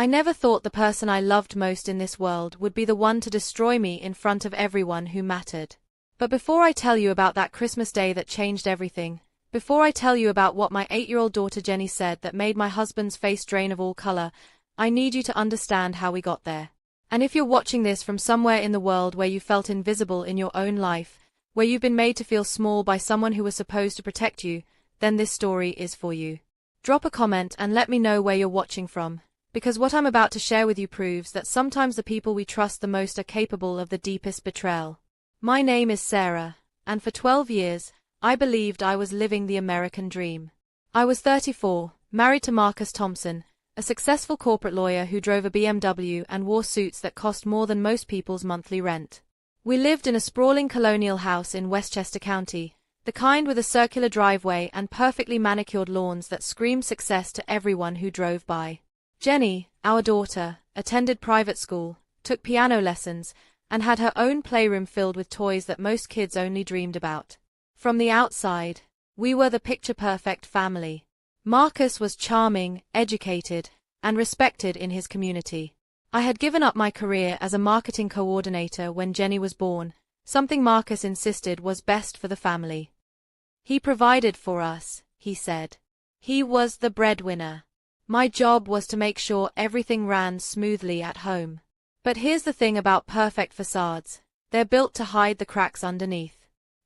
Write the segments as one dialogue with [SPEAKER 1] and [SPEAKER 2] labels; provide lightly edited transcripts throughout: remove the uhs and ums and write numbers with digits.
[SPEAKER 1] I never thought the person I loved most in this world would be the one to destroy me in front of everyone who mattered. But before I tell you about that Christmas day that changed everything, before I tell you about what my 8-year-old daughter Jenny said that made my husband's face drain of all color, I need you to understand how we got there. And if you're watching this from somewhere in the world where you felt invisible in your own life, where you've been made to feel small by someone who was supposed to protect you, then this story is for you. Drop a comment and let me know where you're watching from, because what I'm about to share with you proves that sometimes the people we trust the most are capable of the deepest betrayal. My name is Sarah, and for 12 years, I believed I was living the American dream. I was 34, married to Marcus Thompson, a successful corporate lawyer who drove a BMW and wore suits that cost more than most people's monthly rent. We lived in a sprawling colonial house in Westchester County, the kind with a circular driveway and perfectly manicured lawns that screamed success to everyone who drove by. Jenny, our daughter, attended private school, took piano lessons, and had her own playroom filled with toys that most kids only dreamed about. From the outside, we were the picture-perfect family. Marcus was charming, educated, and respected in his community. I had given up my career as a marketing coordinator when Jenny was born, something Marcus insisted was best for the family. He provided for us, he said. He was the breadwinner. My job was to make sure everything ran smoothly at home. But here's the thing about perfect facades. They're built to hide the cracks underneath.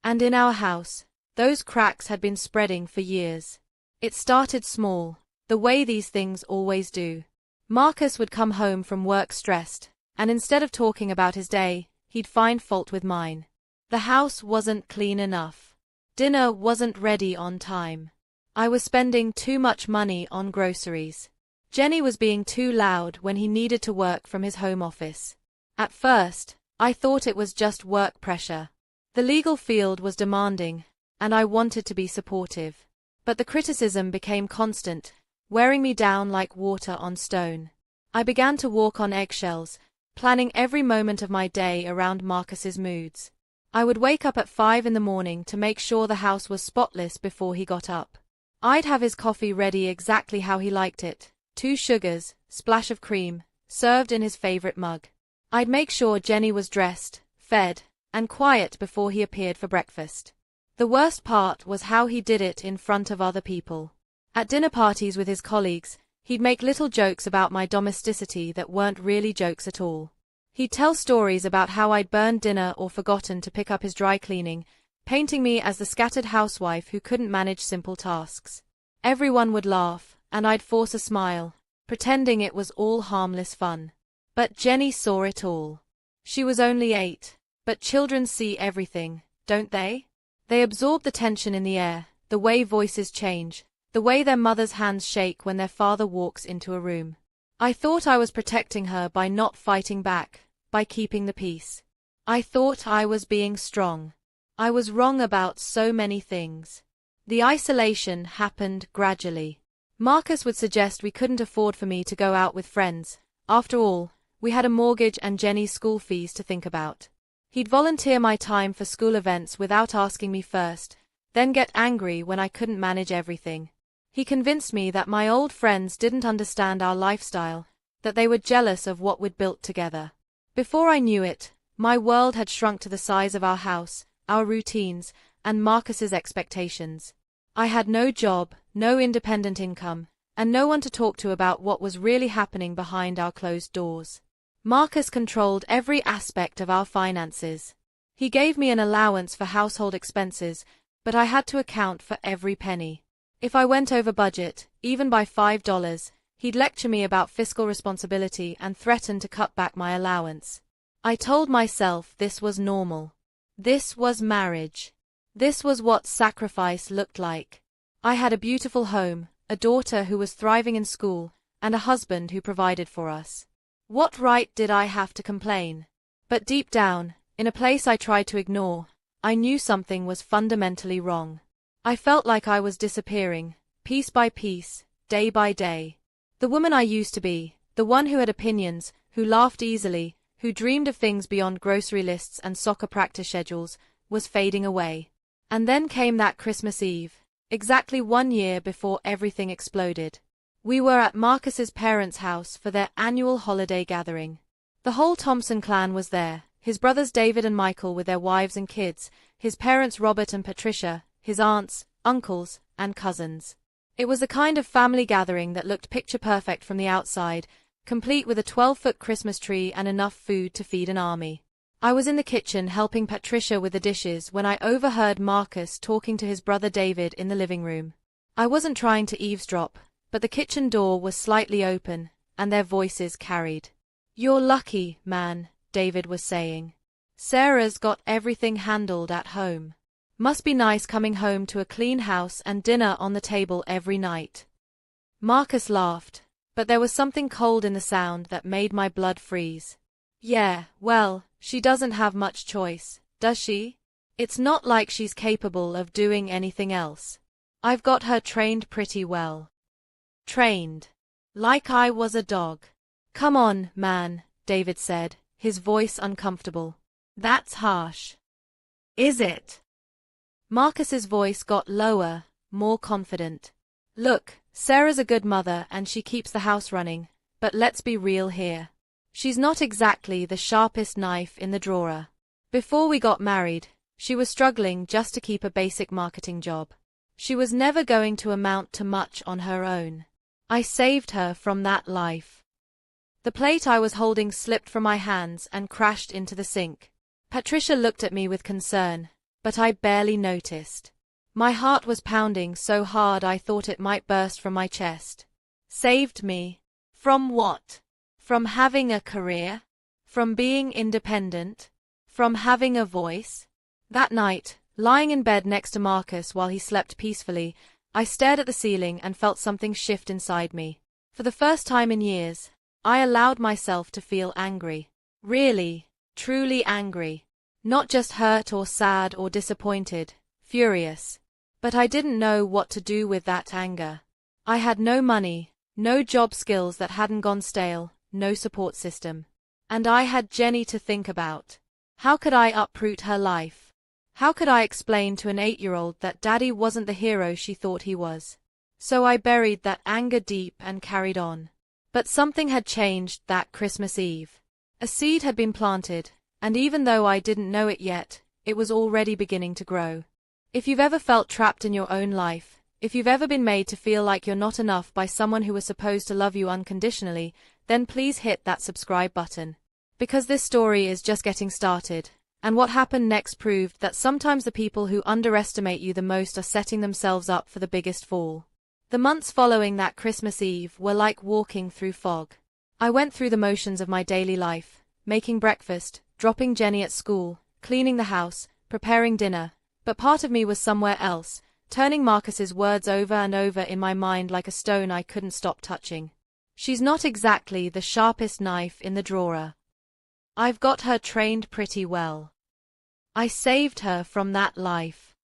[SPEAKER 1] And in our house, those cracks had been spreading for years. It started small, the way these things always do. Marcus would come home from work stressed, and instead of talking about his day, he'd find fault with mine. The house wasn't clean enough. Dinner wasn't ready on time. I was spending too much money on groceries. Jenny was being too loud when he needed to work from his home office. At first, I thought it was just work pressure. The legal field was demanding, and I wanted to be supportive. But the criticism became constant, wearing me down like water on stone. I began to walk on eggshells, planning every moment of my day around Marcus's moods. I would wake up at 5 in the morning to make sure the house was spotless before he got up. I'd have his coffee ready exactly how he liked it, 2 sugars, splash of cream, served in his favorite mug. I'd make sure Jenny was dressed, fed, and quiet before he appeared for breakfast. The worst part was how he did it in front of other people. At dinner parties with his colleagues, he'd make little jokes about my domesticity that weren't really jokes at all. He'd tell stories about how I'd burned dinner or forgotten to pick up his dry cleaning, painting me as the scattered housewife who couldn't manage simple tasks. Everyone would laugh, and I'd force a smile, pretending it was all harmless fun. But Jenny saw it all. She was only 8, but children see everything, don't they? They absorb the tension in the air, the way voices change, the way their mother's hands shake when their father walks into a room. I thought I was protecting her by not fighting back, by keeping the peace. I thought I was being strong. I was wrong about so many things. The isolation happened gradually. Marcus would suggest we couldn't afford for me to go out with friends. After all, we had a mortgage and Jenny's school fees to think about. He'd volunteer my time for school events without asking me first, then get angry when I couldn't manage everything. He convinced me that my old friends didn't understand our lifestyle, that they were jealous of what we'd built together. Before I knew it, my world had shrunk to the size of our house, our routines, and Marcus's expectations. I had no job, no independent income, and no one to talk to about what was really happening behind our closed doors. Marcus controlled every aspect of our finances. He gave me an allowance for household expenses, but I had to account for every penny. If I went over budget, even by $5, he'd lecture me about fiscal responsibility and threaten to cut back my allowance. I told myself this was normal. This was marriage. This was what sacrifice looked like. I had a beautiful home, a daughter who was thriving in school, and a husband who provided for us. What right did I have to complain? But deep down, in a place I tried to ignore, I knew something was fundamentally wrong. I felt like I was disappearing, piece by piece, day by day. The woman I used to be, the one who had opinions, who laughed easily, who dreamed of things beyond grocery lists and soccer practice schedules, was fading away. And then came that Christmas Eve, exactly 1 year before everything exploded. We were at Marcus's parents' house for their annual holiday gathering. The whole Thompson clan was there, his brothers David and Michael with their wives and kids, his parents Robert and Patricia, his aunts, uncles, and cousins. It was the kind of family gathering that looked picture-perfect from the outside, complete with a 12-foot Christmas tree and enough food to feed an army. I was in the kitchen helping Patricia with the dishes when I overheard Marcus talking to his brother David in the living room. I wasn't trying to eavesdrop, but the kitchen door was slightly open, and their voices carried. "You're lucky, man," David was saying. "Sarah's got everything handled at home. Must be nice coming home to a clean house and dinner on the table every night." Marcus laughed, but there was something cold in the sound that made my blood freeze. "Yeah, well, she doesn't have much choice, does she? It's not like she's capable of doing anything else. I've got her trained pretty well." "Trained? Like I was a dog." "Come on, man," David said, his voice uncomfortable. "That's harsh." "Is it?" Marcus's voice got lower, more confident. "Look, Sarah's a good mother and she keeps the house running, but let's be real here. She's not exactly the sharpest knife in the drawer. Before we got married, she was struggling just to keep a basic marketing job. She was never going to amount to much on her own. I saved her from that life." The plate I was holding slipped from my hands and crashed into the sink. Patricia looked at me with concern, but I barely noticed. My heart was pounding so hard I thought it might burst from my chest. Saved me? From what? From having a career? From being independent? From having a voice? That night, lying in bed next to Marcus while he slept peacefully, I stared at the ceiling and felt something shift inside me. For the first time in years, I allowed myself to feel angry. Really, truly angry. Not just hurt or sad or disappointed, furious. But I didn't know what to do with that anger. I had no money, no job skills that hadn't gone stale, no support system. And I had Jenny to think about. How could I uproot her life? How could I explain to an 8-year-old that Daddy wasn't the hero she thought he was? So I buried that anger deep and carried on. But something had changed that Christmas Eve. A seed had been planted, and even though I didn't know it yet, it was already beginning to grow. If you've ever felt trapped in your own life, if you've ever been made to feel like you're not enough by someone who was supposed to love you unconditionally, then please hit that subscribe button. Because this story is just getting started, and what happened next proved that sometimes the people who underestimate you the most are setting themselves up for the biggest fall. The months following that Christmas Eve were like walking through fog. I went through the motions of my daily life, making breakfast, dropping Jenny at school, cleaning the house, preparing dinner, but part of me was somewhere else, turning Marcus's words over and over in my mind like a stone I couldn't stop touching. "She's not exactly the sharpest knife in the drawer. I've got her trained pretty well. I saved her from that life."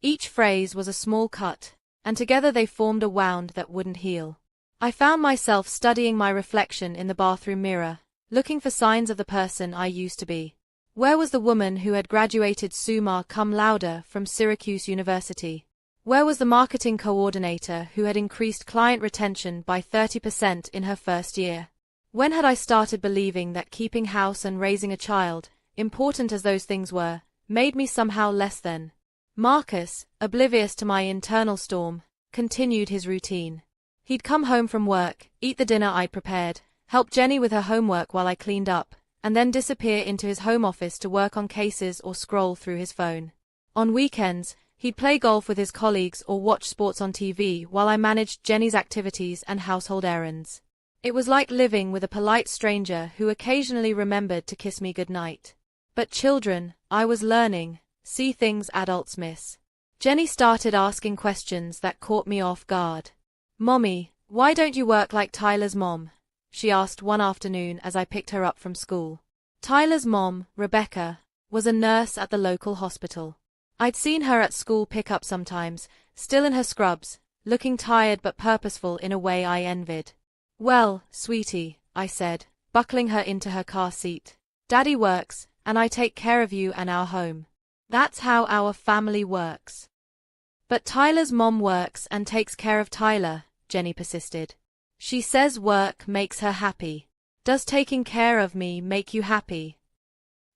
[SPEAKER 1] Each phrase was a small cut, and together they formed a wound that wouldn't heal. I found myself studying my reflection in the bathroom mirror, looking for signs of the person I used to be. Where was the woman who had graduated summa cum laude from Syracuse University? Where was the marketing coordinator who had increased client retention by 30% in her first year? When had I started believing that keeping house and raising a child, important as those things were, made me somehow less than? Marcus, oblivious to my internal storm, continued his routine. He'd come home from work, eat the dinner I'd prepared, help Jenny with her homework while I cleaned up, and then disappear into his home office to work on cases or scroll through his phone. On weekends, he'd play golf with his colleagues or watch sports on TV while I managed Jenny's activities and household errands. It was like living with a polite stranger who occasionally remembered to kiss me goodnight. But children, I was learning, see things adults miss. Jenny started asking questions that caught me off guard. "Mommy, why don't you work like Tyler's mom?" she asked one afternoon as I picked her up from school. Tyler's mom, Rebecca, was a nurse at the local hospital. I'd seen her at school pickup sometimes, still in her scrubs, looking tired but purposeful in a way I envied. "Well, sweetie," I said, buckling her into her car seat. "Daddy works, and I take care of you and our home. That's how our family works." "But Tyler's mom works and takes care of Tyler," Jenny persisted. She says work makes her happy. Does taking care of me make you happy?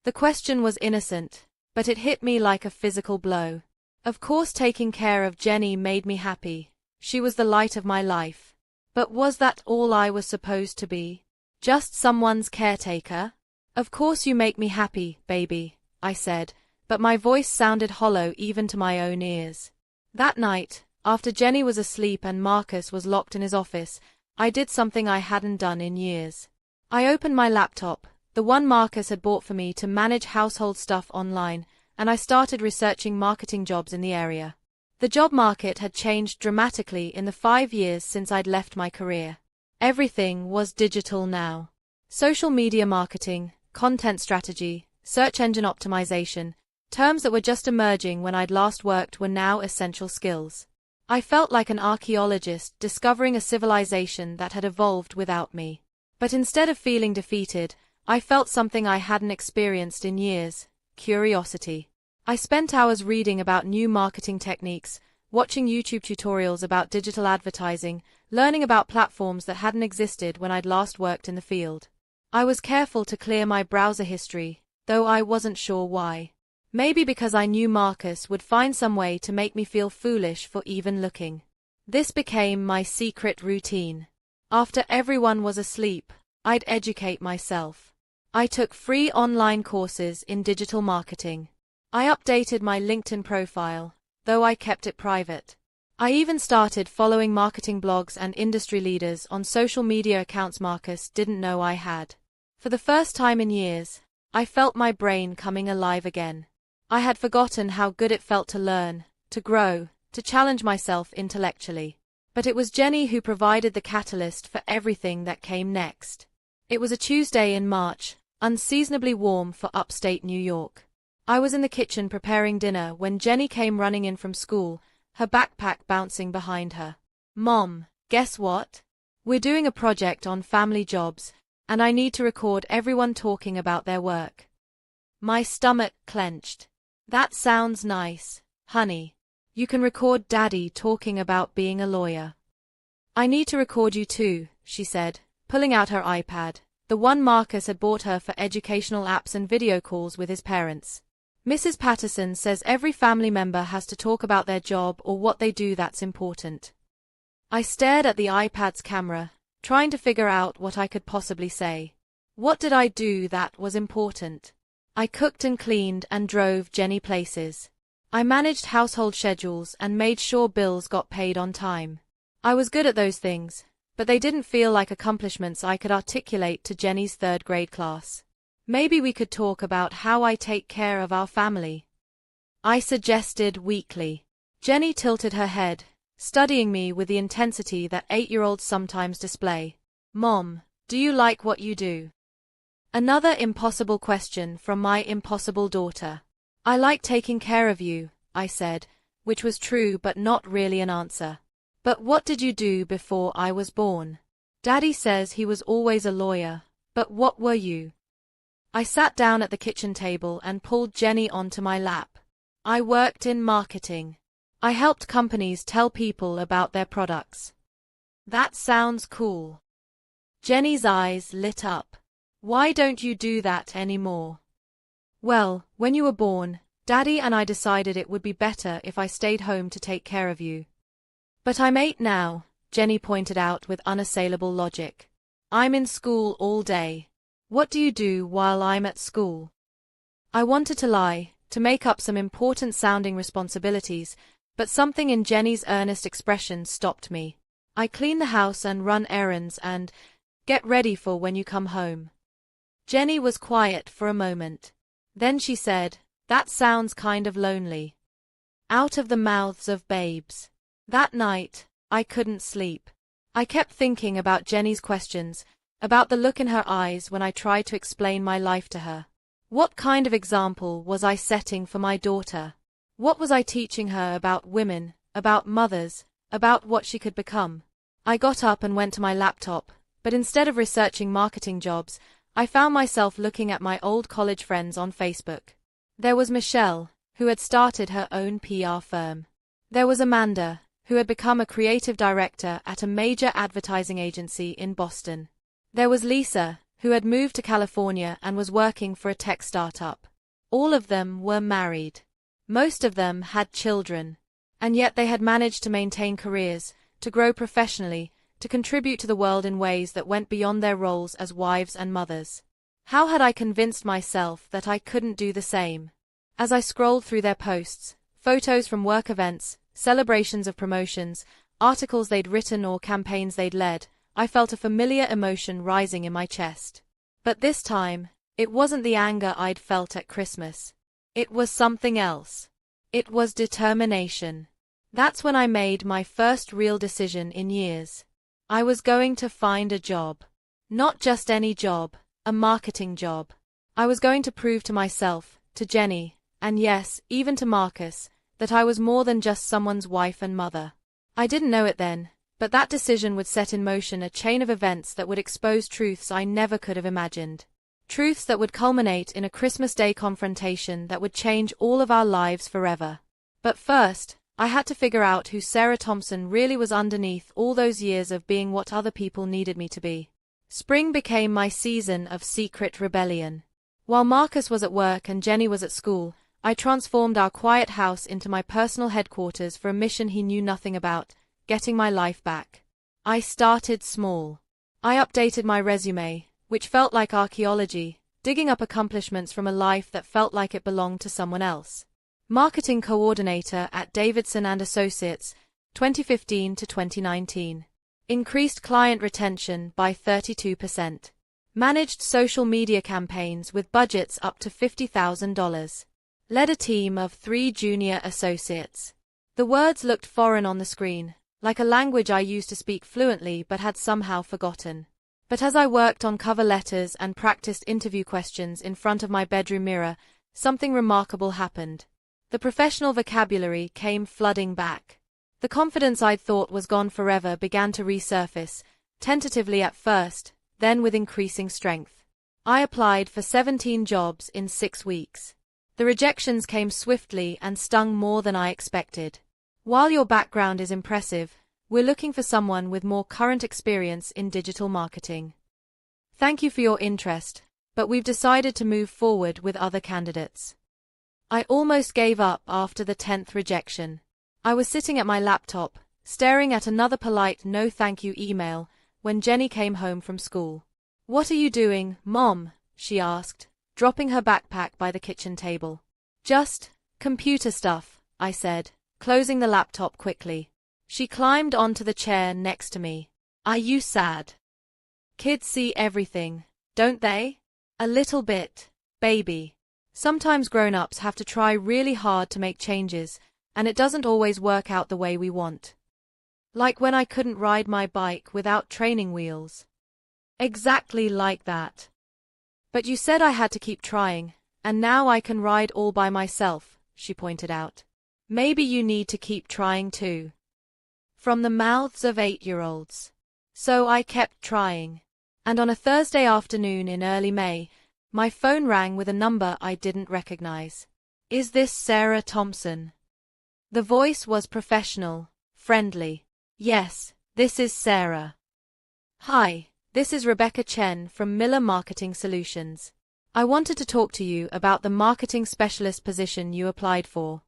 [SPEAKER 1] The question was innocent, but it hit me like a physical blow. Of course taking care of Jenny made me happy. She was the light of my life. But was that all I was supposed to be? Just someone's caretaker? Of course you make me happy, baby, I said, but my voice sounded hollow even to my own ears. That night, after Jenny was asleep and Marcus was locked in his office, I did something I hadn't done in years. I opened my laptop, the one Marcus had bought for me to manage household stuff online, and I started researching marketing jobs in the area. The job market had changed dramatically in the 5 years since I'd left my career. Everything was digital now. Social media marketing, content strategy, search engine optimization, terms that were just emerging when I'd last worked were now essential skills. I felt like an archaeologist discovering a civilization that had evolved without me. But instead of feeling defeated, I felt something I hadn't experienced in years: curiosity. I spent hours reading about new marketing techniques, watching YouTube tutorials about digital advertising, learning about platforms that hadn't existed when I'd last worked in the field. I was careful to clear my browser history, though I wasn't sure why. Maybe because I knew Marcus would find some way to make me feel foolish for even looking. This became my secret routine. After everyone was asleep, I'd educate myself. I took free online courses in digital marketing. I updated my LinkedIn profile, though I kept it private. I even started following marketing blogs and industry leaders on social media accounts Marcus didn't know I had. For the first time in years, I felt my brain coming alive again. I had forgotten how good it felt to learn, to grow, to challenge myself intellectually. But it was Jenny who provided the catalyst for everything that came next. It was a Tuesday in March, unseasonably warm for upstate New York. I was in the kitchen preparing dinner when Jenny came running in from school, her backpack bouncing behind her. "Mom, guess what? We're doing a project on family jobs, and I need to record everyone talking about their work." My stomach clenched. "That sounds nice, honey. You can record Daddy talking about being a lawyer." "I need to record you too," she said, pulling out her iPad, the one Marcus had bought her for educational apps and video calls with his parents. "Mrs. Patterson says every family member has to talk about their job or what they do that's important." I stared at the iPad's camera, trying to figure out what I could possibly say. What did I do that was important? I cooked and cleaned and drove Jenny places. I managed household schedules and made sure bills got paid on time. I was good at those things, but they didn't feel like accomplishments I could articulate to Jenny's third-grade class. "Maybe we could talk about how I take care of our family," I suggested weakly. Jenny tilted her head, studying me with the intensity that 8-year-olds sometimes display. "Mom, do you like what you do?" Another impossible question from my impossible daughter. "I like taking care of you," I said, which was true but not really an answer. "But what did you do before I was born?" "Daddy says he was always a lawyer, but what were you?" I sat down at the kitchen table and pulled Jenny onto my lap. "I worked in marketing. I helped companies tell people about their products." "That sounds cool." Jenny's eyes lit up. "Why don't you do that anymore?" "Well, when you were born, Daddy and I decided it would be better if I stayed home to take care of you." "But I'm 8 now," Jenny pointed out with unassailable logic. "I'm in school all day. What do you do while I'm at school?" I wanted to lie, to make up some important-sounding responsibilities, but something in Jenny's earnest expression stopped me. "I clean the house and run errands and get ready for when you come home." Jenny was quiet for a moment. Then she said, "That sounds kind of lonely." Out of the mouths of babes. That night, I couldn't sleep. I kept thinking about Jenny's questions, about the look in her eyes when I tried to explain my life to her. What kind of example was I setting for my daughter? What was I teaching her about women, about mothers, about what she could become? I got up and went to my laptop, but instead of researching marketing jobs, I found myself looking at my old college friends on Facebook. There was Michelle, who had started her own PR firm. There was Amanda, who had become a creative director at a major advertising agency in Boston. There was Lisa, who had moved to California and was working for a tech startup. All of them were married. Most of them had children. And yet they had managed to maintain careers, to grow professionally, to contribute to the world in ways that went beyond their roles as wives and mothers. How had I convinced myself that I couldn't do the same? As I scrolled through their posts, photos from work events, celebrations of promotions, articles they'd written or campaigns they'd led, I felt a familiar emotion rising in my chest. But this time, it wasn't the anger I'd felt at Christmas. It was something else. It was determination. That's when I made my first real decision in years. I was going to find a job. Not just any job, a marketing job. I was going to prove to myself, to Jenny, and yes, even to Marcus, that I was more than just someone's wife and mother. I didn't know it then, but that decision would set in motion a chain of events that would expose truths I never could have imagined. Truths that would culminate in a Christmas Day confrontation that would change all of our lives forever. But first, I had to figure out who Sarah Thompson really was underneath all those years of being what other people needed me to be. Spring became my season of secret rebellion. While Marcus was at work and Jenny was at school, I transformed our quiet house into my personal headquarters for a mission he knew nothing about, getting my life back. I started small. I updated my resume, which felt like archaeology, digging up accomplishments from a life that felt like it belonged to someone else. Marketing coordinator at Davidson and Associates, 2015 to 2019. Increased client retention by 32%. Managed social media campaigns with budgets up to $50,000. Led a team of 3 junior associates. The words looked foreign on the screen, like a language I used to speak fluently but had somehow forgotten. But as I worked on cover letters and practiced interview questions in front of my bedroom mirror, something remarkable happened. The professional vocabulary came flooding back. The confidence I'd thought was gone forever began to resurface, tentatively at first, then with increasing strength. I applied for 17 jobs in 6 weeks. The rejections came swiftly and stung more than I expected. While your background is impressive, we're looking for someone with more current experience in digital marketing. Thank you for your interest, but we've decided to move forward with other candidates. I almost gave up after the 10th rejection. I was sitting at my laptop, staring at another polite no thank you email, when Jenny came home from school. "What are you doing, Mom?" she asked, dropping her backpack by the kitchen table. "Just computer stuff," I said, closing the laptop quickly. She climbed onto the chair next to me. "Are you sad? Kids see everything, don't they? A little bit, baby. Sometimes grown-ups have to try really hard to make changes, and it doesn't always work out the way we want. Like when I couldn't ride my bike without training wheels." "Exactly like that. But you said I had to keep trying, and now I can ride all by myself," she pointed out. "Maybe you need to keep trying too." From the mouths of 8-year-olds. So I kept trying. And on a Thursday afternoon in early May, my phone rang with a number I didn't recognize. "Is this Sarah Thompson?" The voice was professional, friendly. "Yes, this is Sarah." "Hi, this is Rebecca Chen from Miller Marketing Solutions. I wanted to talk to you about the marketing specialist position you applied for."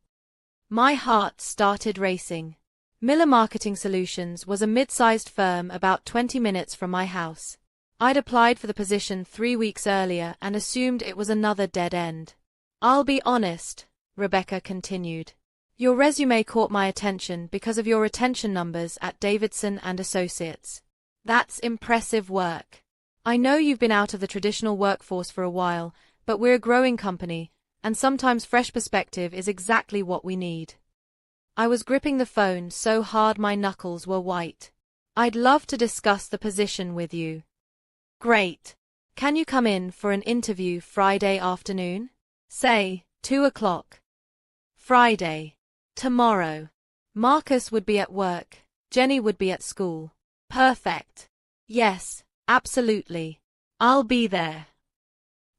[SPEAKER 1] My heart started racing. Miller Marketing Solutions was a mid-sized firm about 20 minutes from my house. I'd applied for the position 3 weeks earlier and assumed it was another dead end. "I'll be honest," Rebecca continued. "Your resume caught my attention because of your retention numbers at Davidson and Associates. That's impressive work. I know you've been out of the traditional workforce for a while, but we're a growing company, and sometimes fresh perspective is exactly what we need." I was gripping the phone so hard my knuckles were white. "I'd love to discuss the position with you." "Great. Can you come in for an interview Friday afternoon? Say, 2 o'clock. Friday. Tomorrow. Marcus would be at work. Jenny would be at school." "Perfect. Yes, absolutely. I'll be there."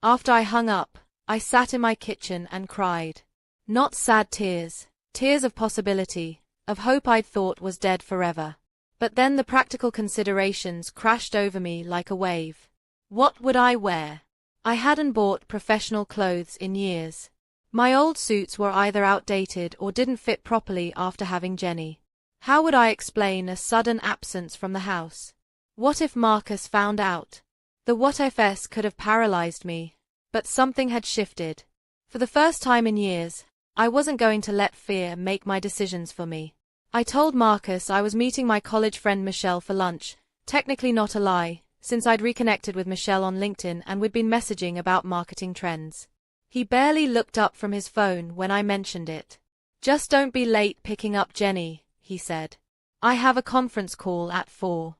[SPEAKER 1] After I hung up, I sat in my kitchen and cried. Not sad tears, tears of possibility, of hope I'd thought was dead forever. But then the practical considerations crashed over me like a wave. What would I wear? I hadn't bought professional clothes in years. My old suits were either outdated or didn't fit properly after having Jenny. How would I explain a sudden absence from the house? What if Marcus found out? The what-ifs could have paralyzed me, but something had shifted. For the first time in years, I wasn't going to let fear make my decisions for me. I told Marcus I was meeting my college friend Michelle for lunch, technically not a lie, since I'd reconnected with Michelle on LinkedIn and we'd been messaging about marketing trends. He barely looked up from his phone when I mentioned it. "Just don't be late picking up Jenny," he said. "I have a conference call at 4.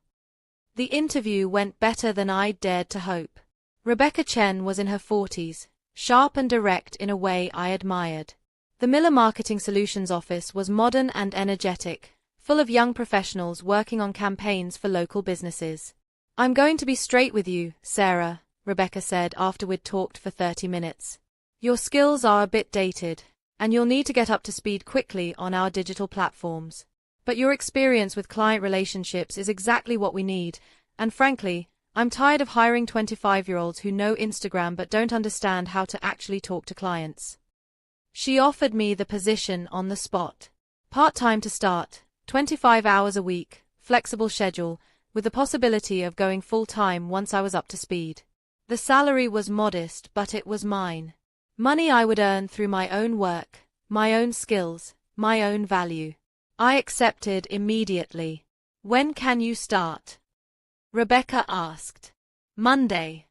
[SPEAKER 1] The interview went better than I'd dared to hope. Rebecca Chen was in her 40s, sharp and direct in a way I admired. The Miller Marketing Solutions office was modern and energetic, full of young professionals working on campaigns for local businesses. "I'm going to be straight with you, Sarah," Rebecca said after we'd talked for 30 minutes. "Your skills are a bit dated, and you'll need to get up to speed quickly on our digital platforms. But your experience with client relationships is exactly what we need, and frankly, I'm tired of hiring 25-year-olds who know Instagram but don't understand how to actually talk to clients." She offered me the position on the spot. Part-time to start, 25 hours a week, flexible schedule, with the possibility of going full-time once I was up to speed. The salary was modest, but it was mine. Money I would earn through my own work, my own skills, my own value. I accepted immediately. "When can you start?" Rebecca asked. "Monday."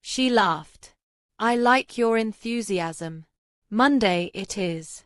[SPEAKER 1] She laughed. "I like your enthusiasm. Monday it is."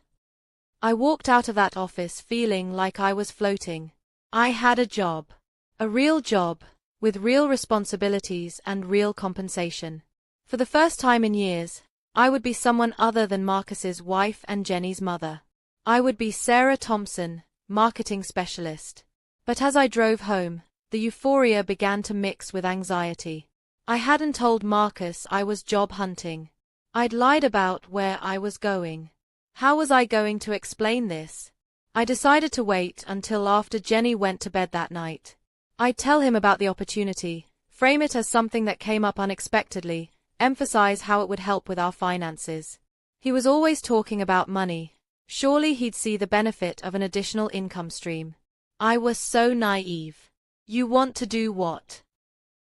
[SPEAKER 1] I walked out of that office feeling like I was floating. I had a job. A real job, with real responsibilities and real compensation. For the first time in years, I would be someone other than Marcus's wife and Jenny's mother. I would be Sarah Thompson, marketing specialist. But as I drove home, the euphoria began to mix with anxiety. I hadn't told Marcus I was job hunting. I'd lied about where I was going. How was I going to explain this? I decided to wait until after Jenny went to bed that night. I'd tell him about the opportunity, frame it as something that came up unexpectedly, emphasize how it would help with our finances. He was always talking about money. Surely he'd see the benefit of an additional income stream. I was so naive. "You want to do what?"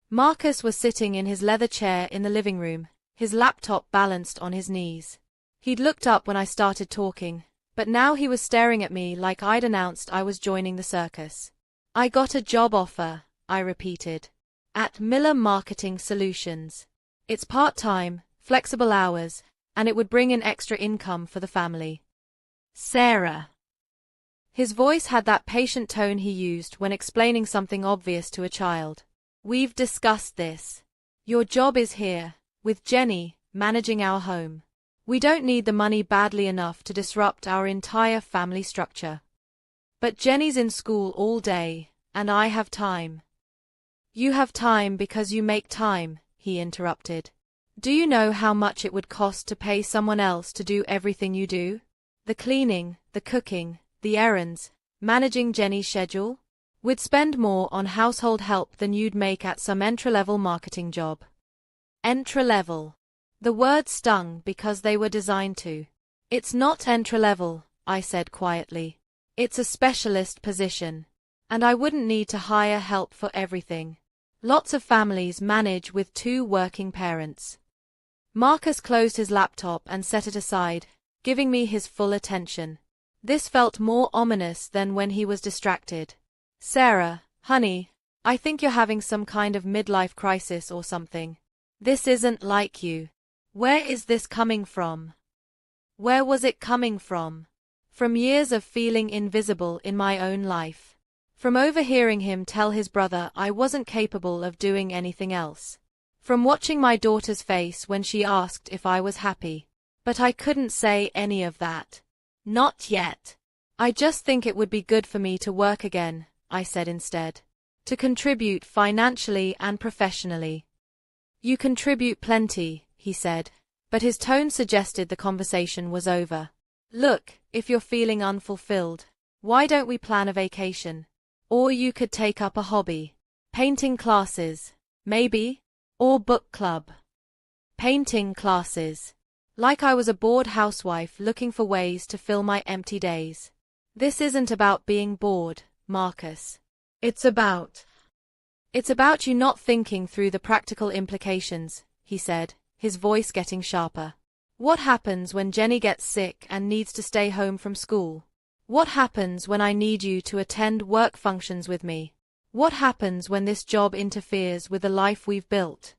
[SPEAKER 1] Marcus was sitting in his leather chair in the living room, his laptop balanced on his knees. He'd looked up when I started talking, but now he was staring at me like I'd announced I was joining the circus. "I got a job offer," I repeated. "At Miller Marketing Solutions. It's part-time, flexible hours, and it would bring in extra income for the family." "Sarah." His voice had that patient tone he used when explaining something obvious to a child. "We've discussed this. Your job is here, with Jenny, managing our home. We don't need the money badly enough to disrupt our entire family structure. But Jenny's in school all day, and I have time." "You have time because you make time," he interrupted. "Do you know how much it would cost to pay someone else to do everything you do? The cleaning, the cooking, the errands, managing Jenny's schedule? We'd spend more on household help than you'd make at some entry-level marketing job." Entry-level. The word stung because they were designed to. "It's not entry-level," I said quietly. "It's a specialist position. And I wouldn't need to hire help for everything. Lots of families manage with 2 working parents." Marcus closed his laptop and set it aside, giving me his full attention. This felt more ominous than when he was distracted. "Sarah, honey, I think you're having some kind of midlife crisis or something. This isn't like you. Where is this coming from?" Where was it coming from? From years of feeling invisible in my own life. From overhearing him tell his brother I wasn't capable of doing anything else. From watching my daughter's face when she asked if I was happy. But I couldn't say any of that. "Not yet. I just think it would be good for me to work again," I said instead. "To contribute financially and professionally." "You contribute plenty," he said, but his tone suggested the conversation was over. "Look, if you're feeling unfulfilled, Why don't we plan a vacation? Or you could take up a hobby. Painting classes, maybe? Or book club. Painting classes. Like I was a bored housewife looking for ways to fill my empty days. This isn't about being bored, Marcus. It's about you not thinking through the practical implications, he said, his voice getting sharper. What happens when Jenny gets sick and needs to stay home from school? What happens when I need you to attend work functions with me? What happens when this job interferes with the life we've built?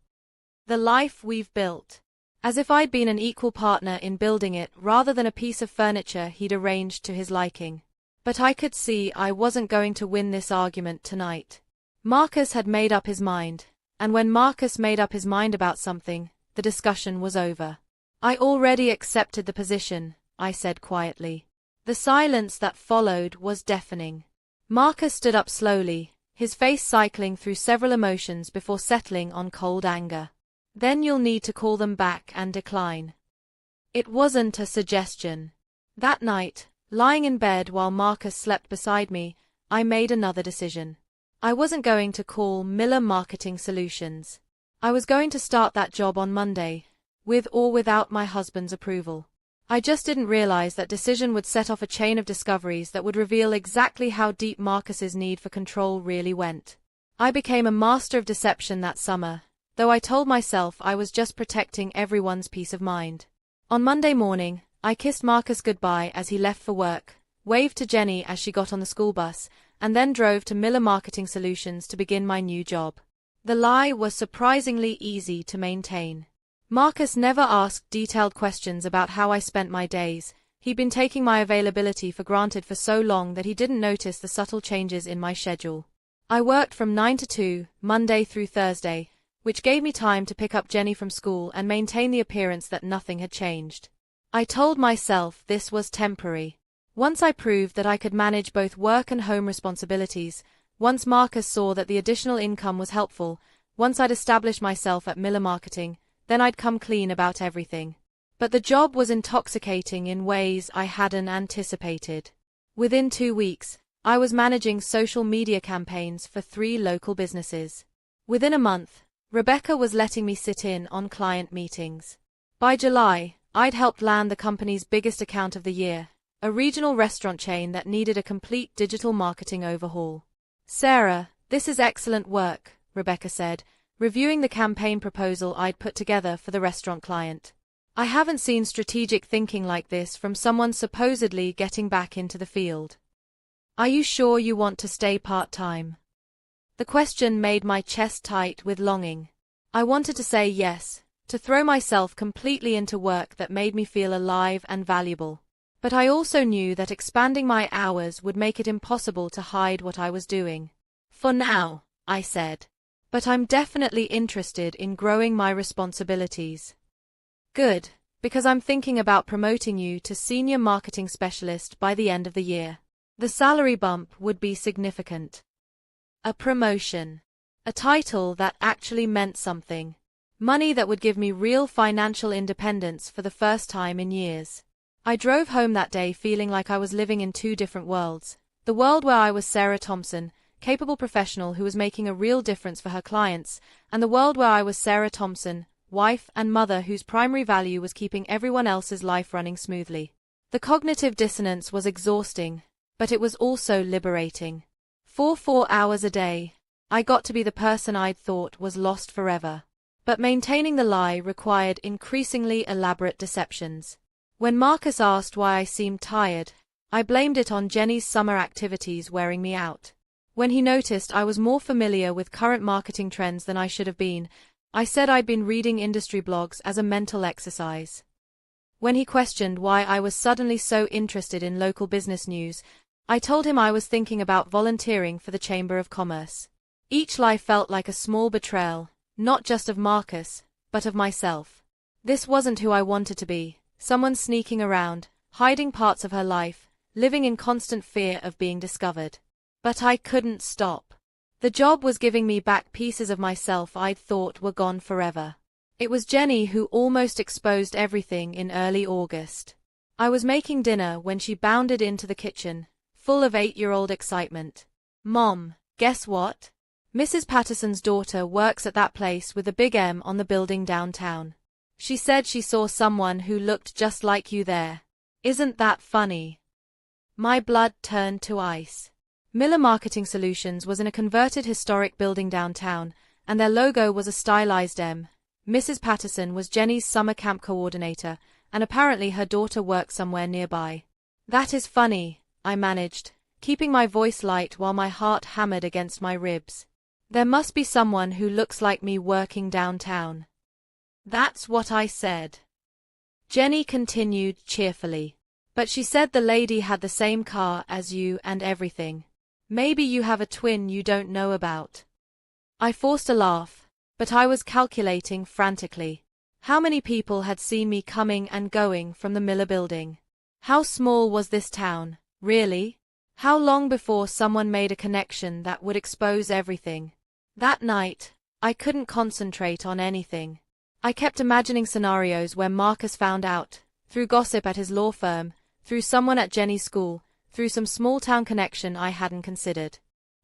[SPEAKER 1] The life we've built. As if I'd been an equal partner in building it rather than a piece of furniture he'd arranged to his liking. But I could see I wasn't going to win this argument tonight. Marcus had made up his mind, and when Marcus made up his mind about something, the discussion was over. I already accepted the position, I said quietly. The silence that followed was deafening. Marcus stood up slowly, his face cycling through several emotions before settling on cold anger. Then you'll need to call them back and decline. It wasn't a suggestion. That night, lying in bed while Marcus slept beside me, I made another decision. I wasn't going to call Miller Marketing Solutions. I was going to start that job on Monday, with or without my husband's approval. I just didn't realize that decision would set off a chain of discoveries that would reveal exactly how deep Marcus's need for control really went. I became a master of deception that summer, though I told myself I was just protecting everyone's peace of mind. On Monday morning, I kissed Marcus goodbye as he left for work, waved to Jenny as she got on the school bus, and then drove to Miller Marketing Solutions to begin my new job. The lie was surprisingly easy to maintain. Marcus never asked detailed questions about how I spent my days. He'd been taking my availability for granted for so long that he didn't notice the subtle changes in my schedule. I worked from 9 to 2, Monday through Thursday, which gave me time to pick up Jenny from school and maintain the appearance that nothing had changed. I told myself this was temporary. Once I proved that I could manage both work and home responsibilities, once Marcus saw that the additional income was helpful, once I'd established myself at Miller Marketing, then I'd come clean about everything. But the job was intoxicating in ways I hadn't anticipated. Within 2 weeks, I was managing social media campaigns for 3 local businesses. Within a month, Rebecca was letting me sit in on client meetings. By July, I'd helped land the company's biggest account of the year, a regional restaurant chain that needed a complete digital marketing overhaul. "Sarah, this is excellent work," Rebecca said, reviewing the campaign proposal I'd put together for the restaurant client. "I haven't seen strategic thinking like this from someone supposedly getting back into the field. Are you sure you want to stay part-time?" The question made my chest tight with longing. I wanted to say yes, to throw myself completely into work that made me feel alive and valuable. But I also knew that expanding my hours would make it impossible to hide what I was doing. "For now," I said. "But I'm definitely interested in growing my responsibilities." "Good, because I'm thinking about promoting you to senior marketing specialist by the end of the year. The salary bump would be significant. A promotion. A title that actually meant something. Money that would give me real financial independence for the first time in years." I drove home that day feeling like I was living in 2 different worlds. The world where I was Sarah Thompson, capable professional who was making a real difference for her clients, and the world where I was Sarah Thompson, wife and mother whose primary value was keeping everyone else's life running smoothly. The cognitive dissonance was exhausting, but it was also liberating. For 4 hours a day, I got to be the person I'd thought was lost forever. But maintaining the lie required increasingly elaborate deceptions. When Marcus asked why I seemed tired, I blamed it on Jenny's summer activities wearing me out. When he noticed I was more familiar with current marketing trends than I should have been, I said I'd been reading industry blogs as a mental exercise. When he questioned why I was suddenly so interested in local business news, I told him I was thinking about volunteering for the Chamber of Commerce. Each lie felt like a small betrayal, not just of Marcus, but of myself. This wasn't who I wanted to be. Someone sneaking around, hiding parts of her life, living in constant fear of being discovered. But I couldn't stop. The job was giving me back pieces of myself I'd thought were gone forever. It was Jenny who almost exposed everything in early August. I was making dinner when she bounded into the kitchen, full of 8-year-old excitement. "Mom, guess what? Mrs. Patterson's daughter works at that place with a big M on the building downtown. She said she saw someone who looked just like you there. Isn't that funny?" My blood turned to ice. Miller Marketing Solutions was in a converted historic building downtown, and their logo was a stylized M. Mrs. Patterson was Jenny's summer camp coordinator, and apparently her daughter worked somewhere nearby. "That is funny," I managed, keeping my voice light while my heart hammered against my ribs. "There must be someone who looks like me working downtown." "That's what I said," Jenny continued cheerfully. "But she said the lady had the same car as you and everything. Maybe you have a twin you don't know about." I forced a laugh, but I was calculating frantically. How many people had seen me coming and going from the Miller building? How small was this town, really? How long before someone made a connection that would expose everything? That night, I couldn't concentrate on anything. I kept imagining scenarios where Marcus found out, through gossip at his law firm, through someone at Jenny's school, through some small-town connection I hadn't considered.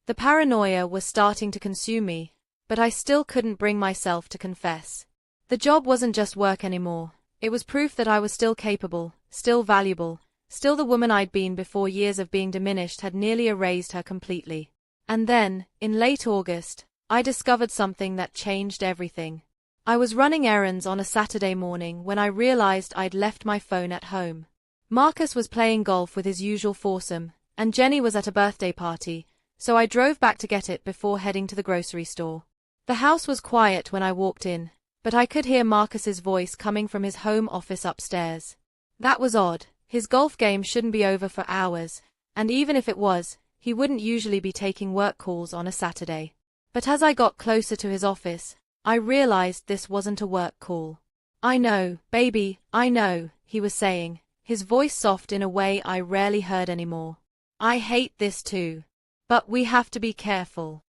[SPEAKER 1] The paranoia was starting to consume me, but I still couldn't bring myself to confess. The job wasn't just work anymore. It was proof that I was still capable, still valuable, still the woman I'd been before years of being diminished had nearly erased her completely. And then, in late August, I discovered something that changed everything. I was running errands on a Saturday morning when I realized I'd left my phone at home. Marcus was playing golf with his usual foursome, and Jenny was at a birthday party, so I drove back to get it before heading to the grocery store. The house was quiet when I walked in, but I could hear Marcus's voice coming from his home office upstairs. That was odd. His golf game shouldn't be over for hours, and even if it was, he wouldn't usually be taking work calls on a Saturday. But as I got closer to his office, I realized this wasn't a work call. "I know, baby, I know," he was saying, his voice soft in a way I rarely heard anymore. "I hate this too. But we have to be careful."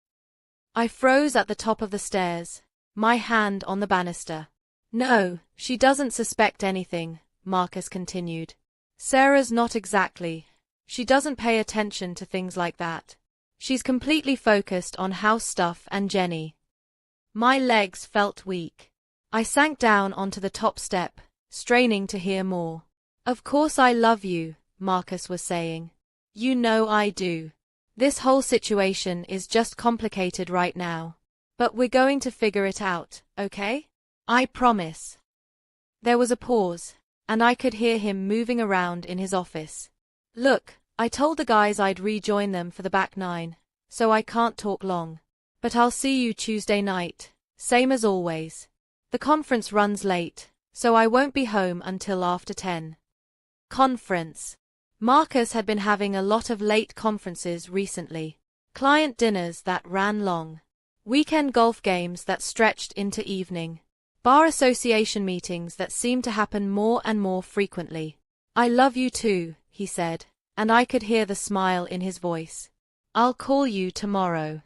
[SPEAKER 1] I froze at the top of the stairs, my hand on the banister. "No, she doesn't suspect anything," Marcus continued. "Sarah's not exactly. She doesn't pay attention to things like that. She's completely focused on house stuff and Jenny." My legs felt weak. I sank down onto the top step, straining to hear more. "Of course I love you," Marcus was saying. "You know I do. This whole situation is just complicated right now. But we're going to figure it out, okay? I promise." There was a pause, and I could hear him moving around in his office. "Look, I told the guys I'd rejoin them for the back nine, so I can't talk long. But I'll see you Tuesday night, same as always. The conference runs late, so I won't be home until after 10. Conference. Marcus had been having a lot of late conferences recently. Client dinners that ran long. Weekend golf games that stretched into evening. Bar association meetings that seemed to happen more and more frequently. "I love you too," he said, and I could hear the smile in his voice. "I'll call you tomorrow."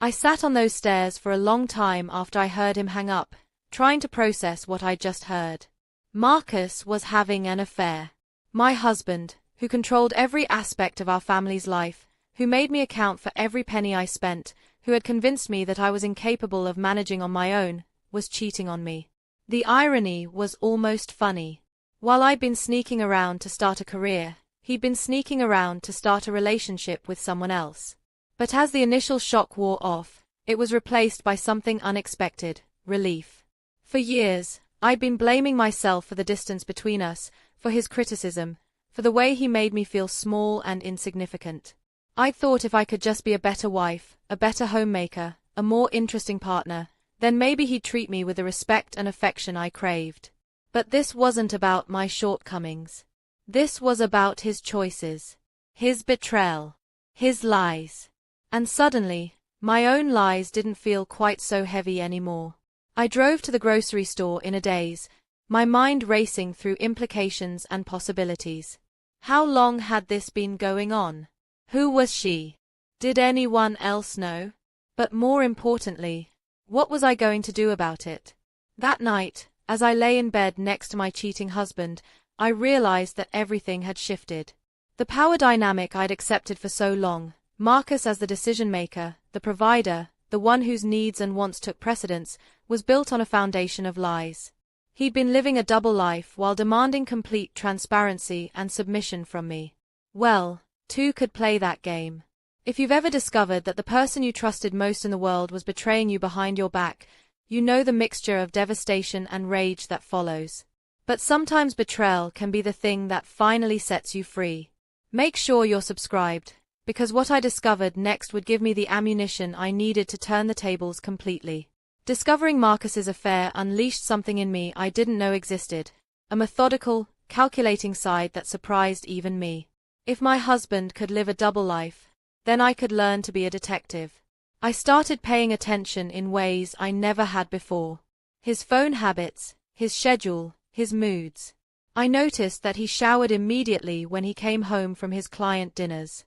[SPEAKER 1] I sat on those stairs for a long time after I heard him hang up, trying to process what I'd just heard. Marcus was having an affair. My husband, who controlled every aspect of our family's life, who made me account for every penny I spent, who had convinced me that I was incapable of managing on my own, was cheating on me. The irony was almost funny. While I'd been sneaking around to start a career, he'd been sneaking around to start a relationship with someone else. But as the initial shock wore off, it was replaced by something unexpected: relief. For years, I'd been blaming myself for the distance between us, for his criticism, for the way he made me feel small and insignificant. I'd thought if I could just be a better wife, a better homemaker, a more interesting partner, then maybe he'd treat me with the respect and affection I craved. But this wasn't about my shortcomings. This was about his choices, his betrayal, his lies. And suddenly, my own lies didn't feel quite so heavy anymore. I drove to the grocery store in a daze, my mind racing through implications and possibilities. How long had this been going on? Who was she? Did anyone else know? But more importantly, what was I going to do about it? That night, as I lay in bed next to my cheating husband, I realized that everything had shifted. The power dynamic I'd accepted for so long, Marcus as the decision-maker, the provider, the one whose needs and wants took precedence, was built on a foundation of lies. He'd been living a double life while demanding complete transparency and submission from me. Well, two could play that game. If you've ever discovered that the person you trusted most in the world was betraying you behind your back, you know the mixture of devastation and rage that follows. But sometimes betrayal can be the thing that finally sets you free. Make sure you're subscribed, because what I discovered next would give me the ammunition I needed to turn the tables completely. Discovering Marcus's affair unleashed something in me I didn't know existed, a methodical, calculating side that surprised even me. If my husband could live a double life, then I could learn to be a detective. I started paying attention in ways I never had before. His phone habits, his schedule, his moods. I noticed that he showered immediately when he came home from his client dinners.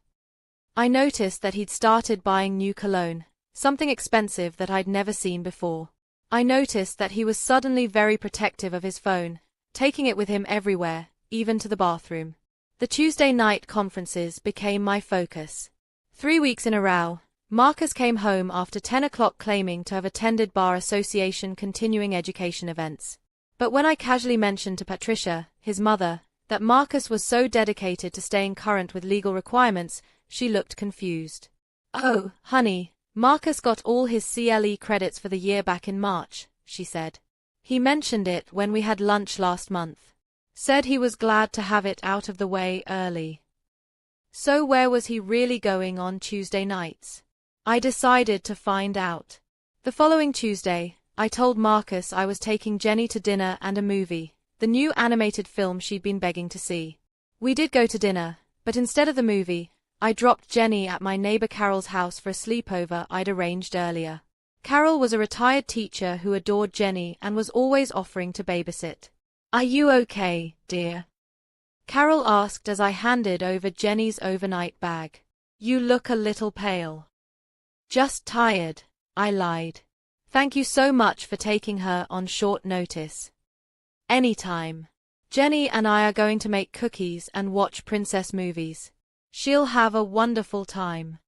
[SPEAKER 1] I noticed that he'd started buying new cologne, something expensive that I'd never seen before. I noticed that he was suddenly very protective of his phone, taking it with him everywhere, even to the bathroom. The Tuesday night conferences became my focus. 3 weeks in a row, Marcus came home after 10 o'clock claiming to have attended Bar Association continuing education events. But when I casually mentioned to Patricia, his mother, that Marcus was so dedicated to staying current with legal requirements, she looked confused. "Oh, honey, Marcus got all his CLE credits for the year back in March," she said. "He mentioned it when we had lunch last month. Said he was glad to have it out of the way early." So where was he really going on Tuesday nights? I decided to find out. The following Tuesday, I told Marcus I was taking Jenny to dinner and a movie, the new animated film she'd been begging to see. We did go to dinner, but instead of the movie, I dropped Jenny at my neighbor Carol's house for a sleepover I'd arranged earlier. Carol was a retired teacher who adored Jenny and was always offering to babysit. "Are you okay, dear?" Carol asked as I handed over Jenny's overnight bag. "You look a little pale." "Just tired," I lied. "Thank you so much for taking her on short notice." "Anytime. Jenny and I are going to make cookies and watch princess movies. She'll have a wonderful time."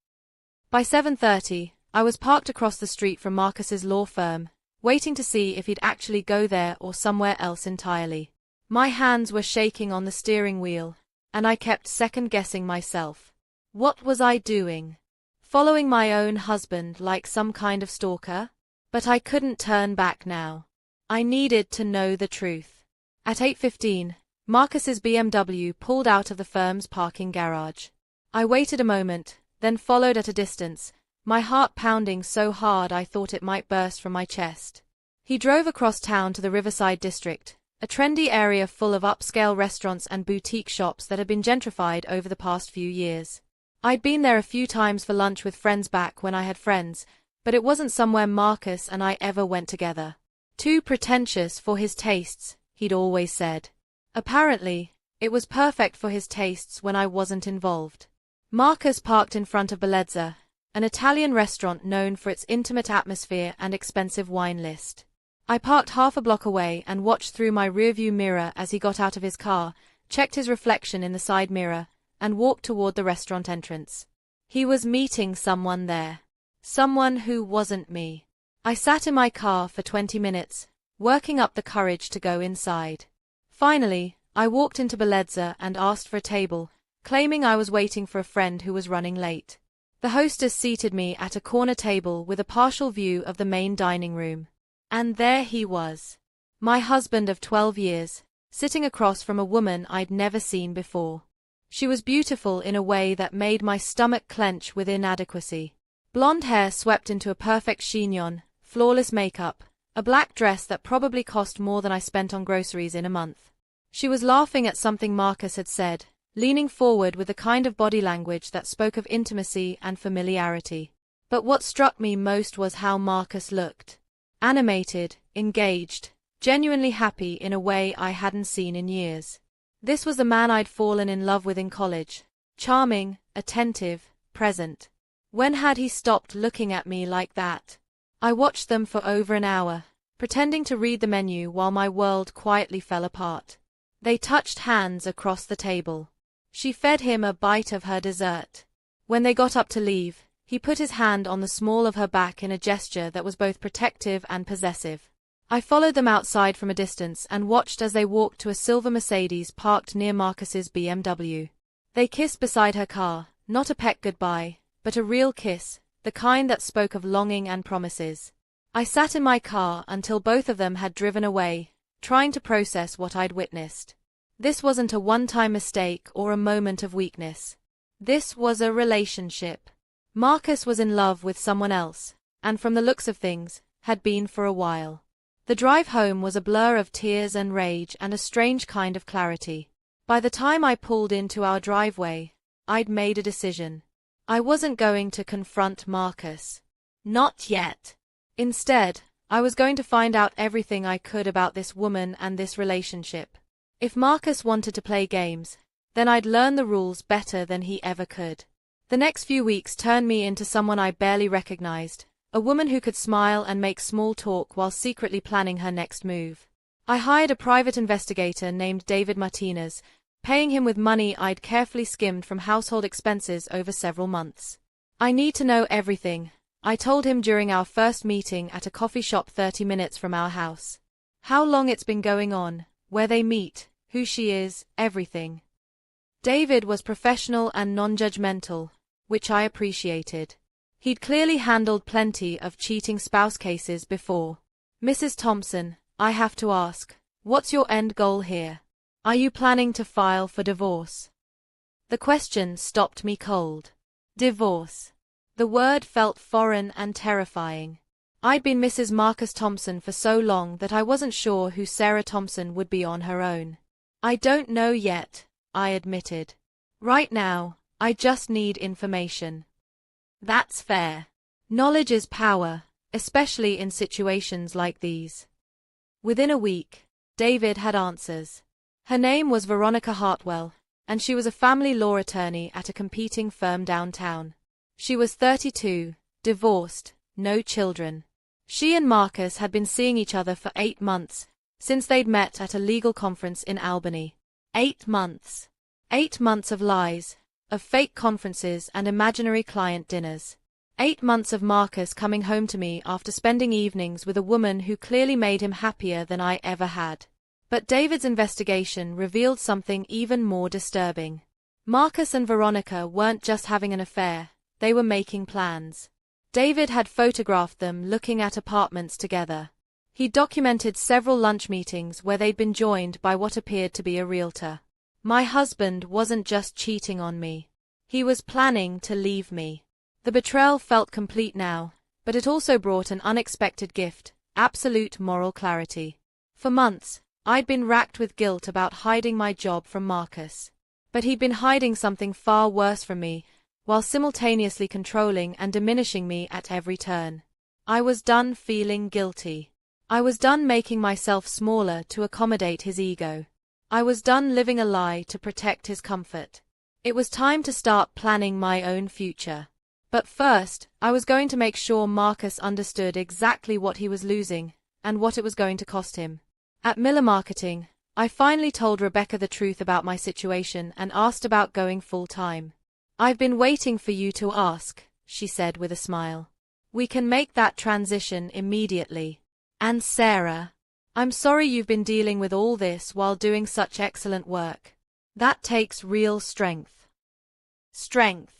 [SPEAKER 1] By 7:30, I was parked across the street from Marcus's law firm, waiting to see if he'd actually go there or somewhere else entirely. My hands were shaking on the steering wheel, and I kept second-guessing myself. What was I doing? Following my own husband like some kind of stalker? But I couldn't turn back now. I needed to know the truth. At 8:15, Marcus's BMW pulled out of the firm's parking garage. I waited a moment, then followed at a distance, my heart pounding so hard I thought it might burst from my chest. He drove across town to the Riverside District, a trendy area full of upscale restaurants and boutique shops that had been gentrified over the past few years. I'd been there a few times for lunch with friends back when I had friends, but it wasn't somewhere Marcus and I ever went together. Too pretentious for his tastes, he'd always said. Apparently, it was perfect for his tastes when I wasn't involved. Marcus parked in front of Bellezza, an Italian restaurant known for its intimate atmosphere and expensive wine list. I parked half a block away and watched through my rearview mirror as he got out of his car, checked his reflection in the side mirror, and walked toward the restaurant entrance. He was meeting someone there. Someone who wasn't me. I sat in my car for 20 minutes, working up the courage to go inside. Finally, I walked into Bellezza and asked for a table, claiming I was waiting for a friend who was running late. The hostess seated me at a corner table with a partial view of the main dining room. And there he was. My husband of 12 years, sitting across from a woman I'd never seen before. She was beautiful in a way that made my stomach clench with inadequacy. Blonde hair swept into a perfect chignon, flawless makeup, a black dress that probably cost more than I spent on groceries in a month. She was laughing at something Marcus had said, leaning forward with the kind of body language that spoke of intimacy and familiarity. But what struck me most was how Marcus looked. Animated, engaged, genuinely happy in a way I hadn't seen in years. This was the man I'd fallen in love with in college. Charming, attentive, present. When had he stopped looking at me like that? I watched them for over an hour, pretending to read the menu while my world quietly fell apart. They touched hands across the table. She fed him a bite of her dessert. When they got up to leave, he put his hand on the small of her back in a gesture that was both protective and possessive. I followed them outside from a distance and watched as they walked to a silver Mercedes parked near Marcus's BMW. They kissed beside her car, not a peck goodbye, but a real kiss, the kind that spoke of longing and promises. I sat in my car until both of them had driven away, trying to process what I'd witnessed. This wasn't a one-time mistake or a moment of weakness. This was a relationship. Marcus was in love with someone else, and from the looks of things, had been for a while. The drive home was a blur of tears and rage and a strange kind of clarity. By the time I pulled into our driveway, I'd made a decision. I wasn't going to confront Marcus. Not yet. Instead, I was going to find out everything I could about this woman and this relationship. If Marcus wanted to play games, then I'd learn the rules better than he ever could. The next few weeks turned me into someone I barely recognized, a woman who could smile and make small talk while secretly planning her next move. I hired a private investigator named David Martinez, paying him with money I'd carefully skimmed from household expenses over several months. I need to know everything, I told him during our first meeting at a coffee shop 30 minutes from our house. How long it's been going on, where they meet, who she is, everything. David was professional and non-judgmental, which I appreciated. He'd clearly handled plenty of cheating spouse cases before. Mrs. Thompson, I have to ask, what's your end goal here? Are you planning to file for divorce? The question stopped me cold. Divorce. The word felt foreign and terrifying. I'd been Mrs. Marcus Thompson for so long that I wasn't sure who Sarah Thompson would be on her own. I don't know yet, I admitted. Right now, I just need information. That's fair. Knowledge is power, especially in situations like these. Within a week, David had answers. Her name was Veronica Hartwell, and she was a family law attorney at a competing firm downtown. She was 32, divorced, no children. She and Marcus had been seeing each other for 8 months, since they'd met at a legal conference in Albany. 8 months. 8 months of lies, of fake conferences and imaginary client dinners. 8 months of Marcus coming home to me after spending evenings with a woman who clearly made him happier than I ever had. But David's investigation revealed something even more disturbing. Marcus and Veronica weren't just having an affair, they were making plans. David had photographed them looking at apartments together. He documented several lunch meetings where they'd been joined by what appeared to be a realtor. My husband wasn't just cheating on me. He was planning to leave me. The betrayal felt complete now, but it also brought an unexpected gift, absolute moral clarity. For months, I'd been racked with guilt about hiding my job from Marcus. But he'd been hiding something far worse from me, while simultaneously controlling and diminishing me at every turn. I was done feeling guilty. I was done making myself smaller to accommodate his ego. I was done living a lie to protect his comfort. It was time to start planning my own future. But first, I was going to make sure Marcus understood exactly what he was losing, and what it was going to cost him. At Miller Marketing, I finally told Rebecca the truth about my situation and asked about going full-time. I've been waiting for you to ask, she said with a smile. We can make that transition immediately. And Sarah, I'm sorry you've been dealing with all this while doing such excellent work. That takes real strength. Strength.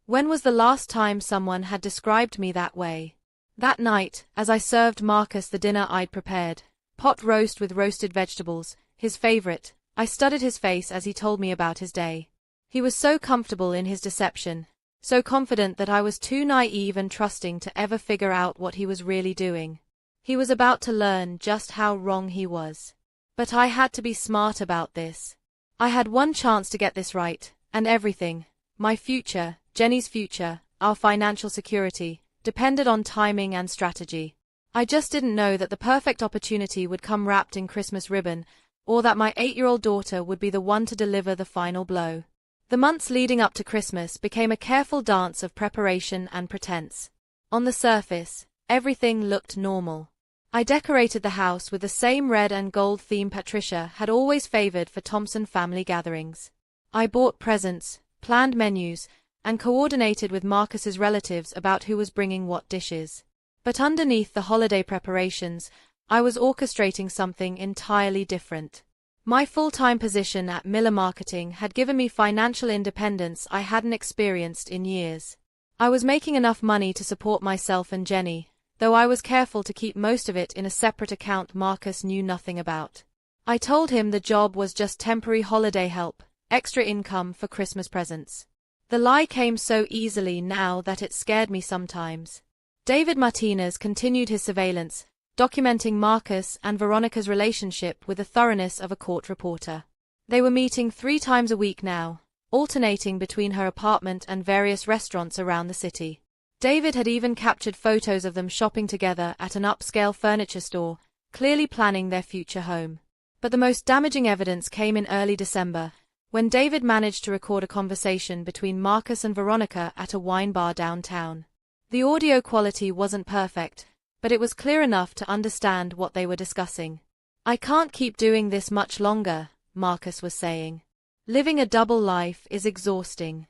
[SPEAKER 1] When was the last time someone had described me that way? That night, as I served Marcus the dinner I'd prepared, pot roast with roasted vegetables, his favorite, I studied his face as he told me about his day. He was so comfortable in his deception, so confident that I was too naive and trusting to ever figure out what he was really doing. He was about to learn just how wrong he was. But I had to be smart about this. I had one chance to get this right, and everything, my future, Jenny's future, our financial security, depended on timing and strategy. I just didn't know that the perfect opportunity would come wrapped in Christmas ribbon, or that my 8-year-old daughter would be the one to deliver the final blow. The months leading up to Christmas became a careful dance of preparation and pretense. On the surface, everything looked normal. I decorated the house with the same red and gold theme Patricia had always favored for Thompson family gatherings. I bought presents, planned menus, and coordinated with Marcus's relatives about who was bringing what dishes. But underneath the holiday preparations, I was orchestrating something entirely different. My full-time position at Miller Marketing had given me financial independence I hadn't experienced in years. I was making enough money to support myself and Jenny, though I was careful to keep most of it in a separate account Marcus knew nothing about. I told him the job was just temporary holiday help, extra income for Christmas presents. The lie came so easily now that it scared me sometimes. David Martinez continued his surveillance, documenting Marcus and Veronica's relationship with the thoroughness of a court reporter. They were meeting 3 times a week now, alternating between her apartment and various restaurants around the city. David had even captured photos of them shopping together at an upscale furniture store, clearly planning their future home. But the most damaging evidence came in early December, when David managed to record a conversation between Marcus and Veronica at a wine bar downtown. The audio quality wasn't perfect, but it was clear enough to understand what they were discussing. "I can't keep doing this much longer," Marcus was saying. "Living a double life is exhausting."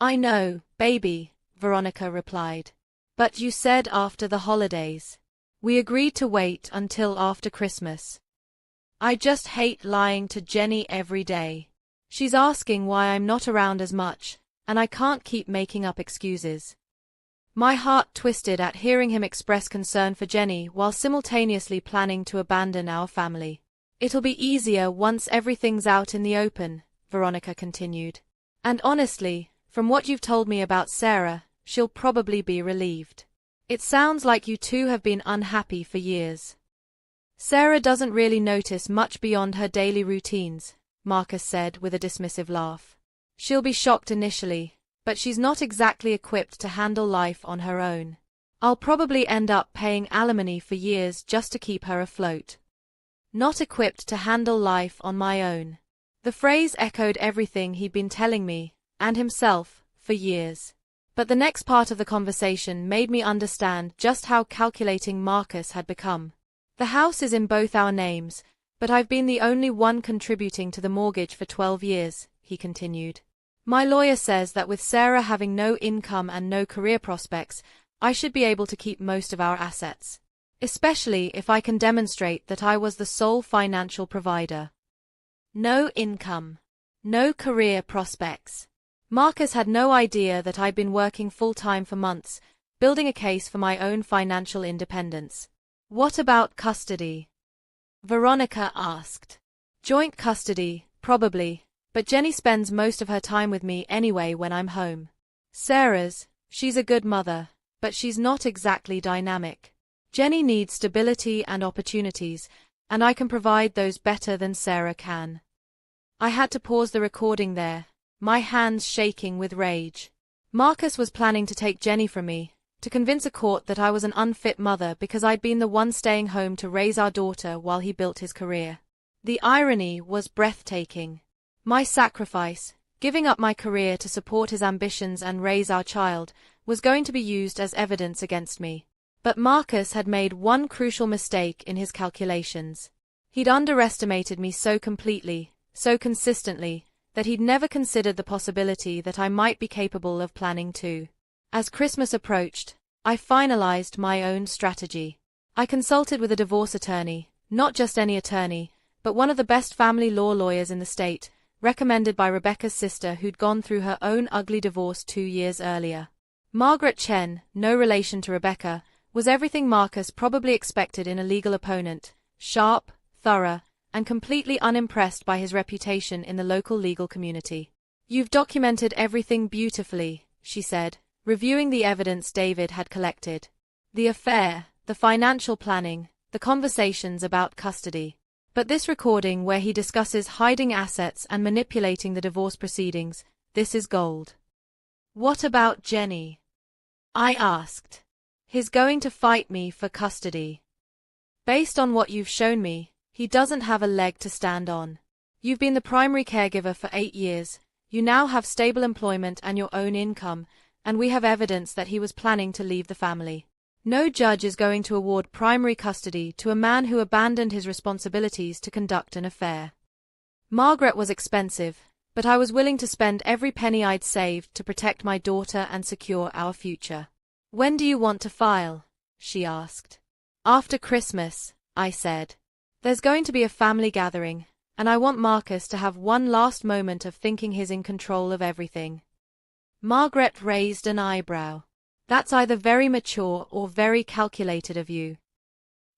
[SPEAKER 1] "I know, baby," Veronica replied. "But you said after the holidays. We agreed to wait until after Christmas." "I just hate lying to Jenny every day. She's asking why I'm not around as much, and I can't keep making up excuses." My heart twisted at hearing him express concern for Jenny while simultaneously planning to abandon our family. "It'll be easier once everything's out in the open," Veronica continued. "And honestly, from what you've told me about Sarah, she'll probably be relieved. It sounds like you two have been unhappy for years." "Sarah doesn't really notice much beyond her daily routines," Marcus said with a dismissive laugh. "She'll be shocked initially, but she's not exactly equipped to handle life on her own. I'll probably end up paying alimony for years just to keep her afloat." Not equipped to handle life on my own. The phrase echoed everything he'd been telling me, and himself, for years. But the next part of the conversation made me understand just how calculating Marcus had become. "The house is in both our names, but I've been the only one contributing to the mortgage for 12 years, he continued. "My lawyer says that with Sarah having no income and no career prospects, I should be able to keep most of our assets. Especially if I can demonstrate that I was the sole financial provider." No income. No career prospects. Marcus had no idea that I'd been working full-time for months, building a case for my own financial independence. "What about custody?" Veronica asked. "Joint custody, probably, but Jenny spends most of her time with me anyway when I'm home. She's a good mother, but she's not exactly dynamic. Jenny needs stability and opportunities, and I can provide those better than Sarah can." I had to pause the recording there, my hands shaking with rage. Marcus was planning to take Jenny from me, to convince a court that I was an unfit mother because I'd been the one staying home to raise our daughter while he built his career. The irony was breathtaking. My sacrifice, giving up my career to support his ambitions and raise our child, was going to be used as evidence against me. But Marcus had made one crucial mistake in his calculations. He'd underestimated me so completely, so consistently, that he'd never considered the possibility that I might be capable of planning too. As Christmas approached, I finalized my own strategy. I consulted with a divorce attorney, not just any attorney, but one of the best family law lawyers in the state, recommended by Rebecca's sister who'd gone through her own ugly divorce 2 years earlier. Margaret Chen, no relation to Rebecca, was everything Marcus probably expected in a legal opponent, sharp, thorough, and completely unimpressed by his reputation in the local legal community. "You've documented everything beautifully," she said, reviewing the evidence David had collected. "The affair, the financial planning, the conversations about custody. But this recording where he discusses hiding assets and manipulating the divorce proceedings, this is gold." "What about Jenny?" I asked. "He's going to fight me for custody. Based on what you've shown me, he doesn't have a leg to stand on. You've been the primary caregiver for 8 years, you now have stable employment and your own income, and we have evidence that he was planning to leave the family. No judge is going to award primary custody to a man who abandoned his responsibilities to conduct an affair." Margaret was expensive, but I was willing to spend every penny I'd saved to protect my daughter and secure our future. "When do you want to file?" she asked. "After Christmas," I said. "There's going to be a family gathering, and I want Marcus to have one last moment of thinking he's in control of everything." Margaret raised an eyebrow. "That's either very mature or very calculated of you."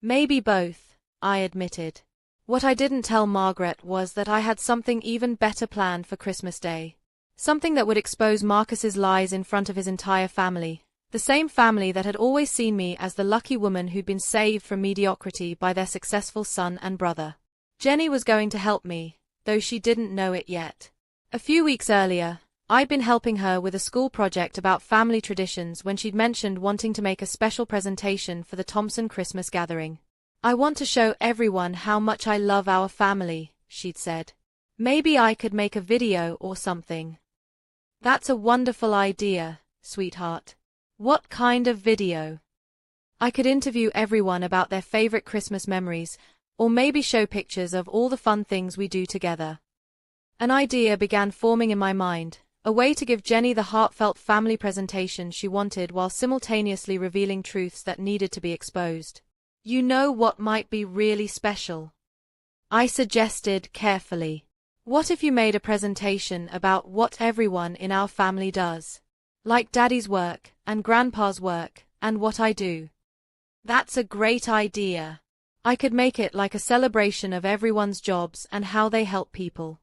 [SPEAKER 1] "Maybe both," I admitted. What I didn't tell Margaret was that I had something even better planned for Christmas Day. Something that would expose Marcus's lies in front of his entire family, the same family that had always seen me as the lucky woman who'd been saved from mediocrity by their successful son and brother. Jenny was going to help me, though she didn't know it yet. A few weeks earlier, I'd been helping her with a school project about family traditions when she'd mentioned wanting to make a special presentation for the Thompson Christmas gathering. "I want to show everyone how much I love our family," she'd said. "Maybe I could make a video or something." "That's a wonderful idea, sweetheart. What kind of video?" "I could interview everyone about their favorite Christmas memories, or maybe show pictures of all the fun things we do together." An idea began forming in my mind, a way to give Jenny the heartfelt family presentation she wanted while simultaneously revealing truths that needed to be exposed. "You know what might be really special?" I suggested carefully. "What if you made a presentation about what everyone in our family does? Like Daddy's work, and Grandpa's work, and what I do." "That's a great idea. I could make it like a celebration of everyone's jobs and how they help people."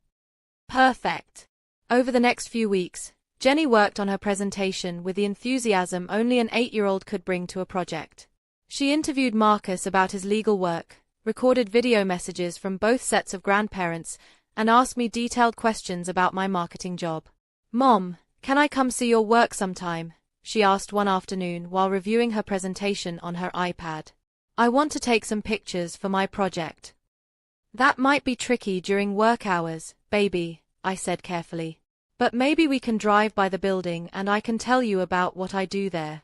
[SPEAKER 1] "Perfect." Over the next few weeks, Jenny worked on her presentation with the enthusiasm only an 8-year-old could bring to a project. She interviewed Marcus about his legal work, recorded video messages from both sets of grandparents, and asked me detailed questions about my marketing job. "Mom, can I come see your work sometime?" she asked one afternoon while reviewing her presentation on her iPad. "I want to take some pictures for my project." "That might be tricky during work hours, baby," I said carefully. "But maybe we can drive by the building and I can tell you about what I do there."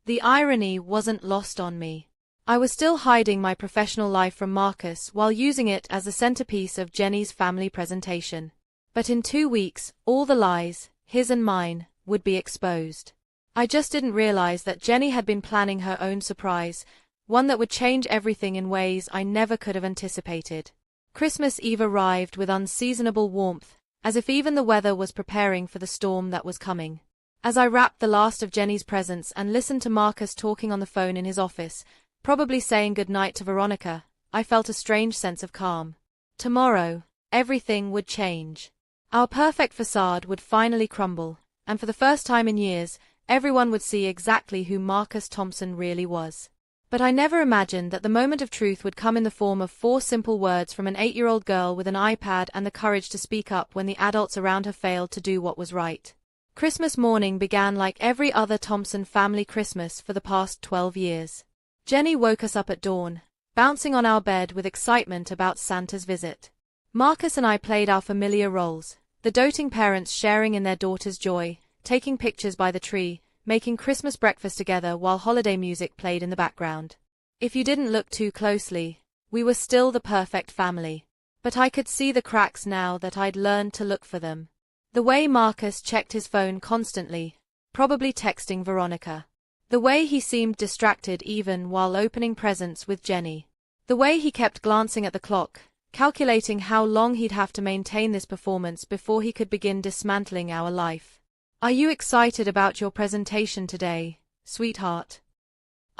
[SPEAKER 1] The irony wasn't lost on me. I was still hiding my professional life from Marcus while using it as the centerpiece of Jenny's family presentation. But in 2 weeks, all the lies, his and mine, would be exposed. I just didn't realize that Jenny had been planning her own surprise, one that would change everything in ways I never could have anticipated. Christmas Eve arrived with unseasonable warmth, as if even the weather was preparing for the storm that was coming. As I wrapped the last of Jenny's presents and listened to Marcus talking on the phone in his office, probably saying goodnight to Veronica, I felt a strange sense of calm. Tomorrow, everything would change. Our perfect facade would finally crumble, and for the first time in years, everyone would see exactly who Marcus Thompson really was. But I never imagined that the moment of truth would come in the form of 4 simple words from an 8-year-old girl with an iPad and the courage to speak up when the adults around her failed to do what was right. Christmas morning began like every other Thompson family Christmas for the past 12 years. Jenny woke us up at dawn, bouncing on our bed with excitement about Santa's visit. Marcus and I played our familiar roles, the doting parents sharing in their daughter's joy, taking pictures by the tree, making Christmas breakfast together while holiday music played in the background. If you didn't look too closely, we were still the perfect family. But I could see the cracks now that I'd learned to look for them. The way Marcus checked his phone constantly, probably texting Veronica. The way he seemed distracted even while opening presents with Jenny. The way he kept glancing at the clock, calculating how long he'd have to maintain this performance before he could begin dismantling our life. "Are you excited about your presentation today, sweetheart?"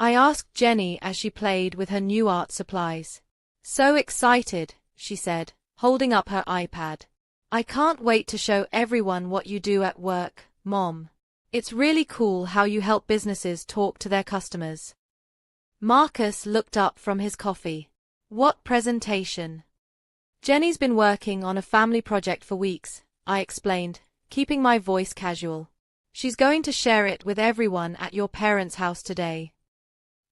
[SPEAKER 1] I asked Jenny as she played with her new art supplies. "So excited," she said, holding up her iPad. "I can't wait to show everyone what you do at work, Mom. It's really cool how you help businesses talk to their customers." Marcus looked up from his coffee. "What presentation?" "Jenny's been working on a family project for weeks," I explained, keeping my voice casual. "She's going to share it with everyone at your parents' house today."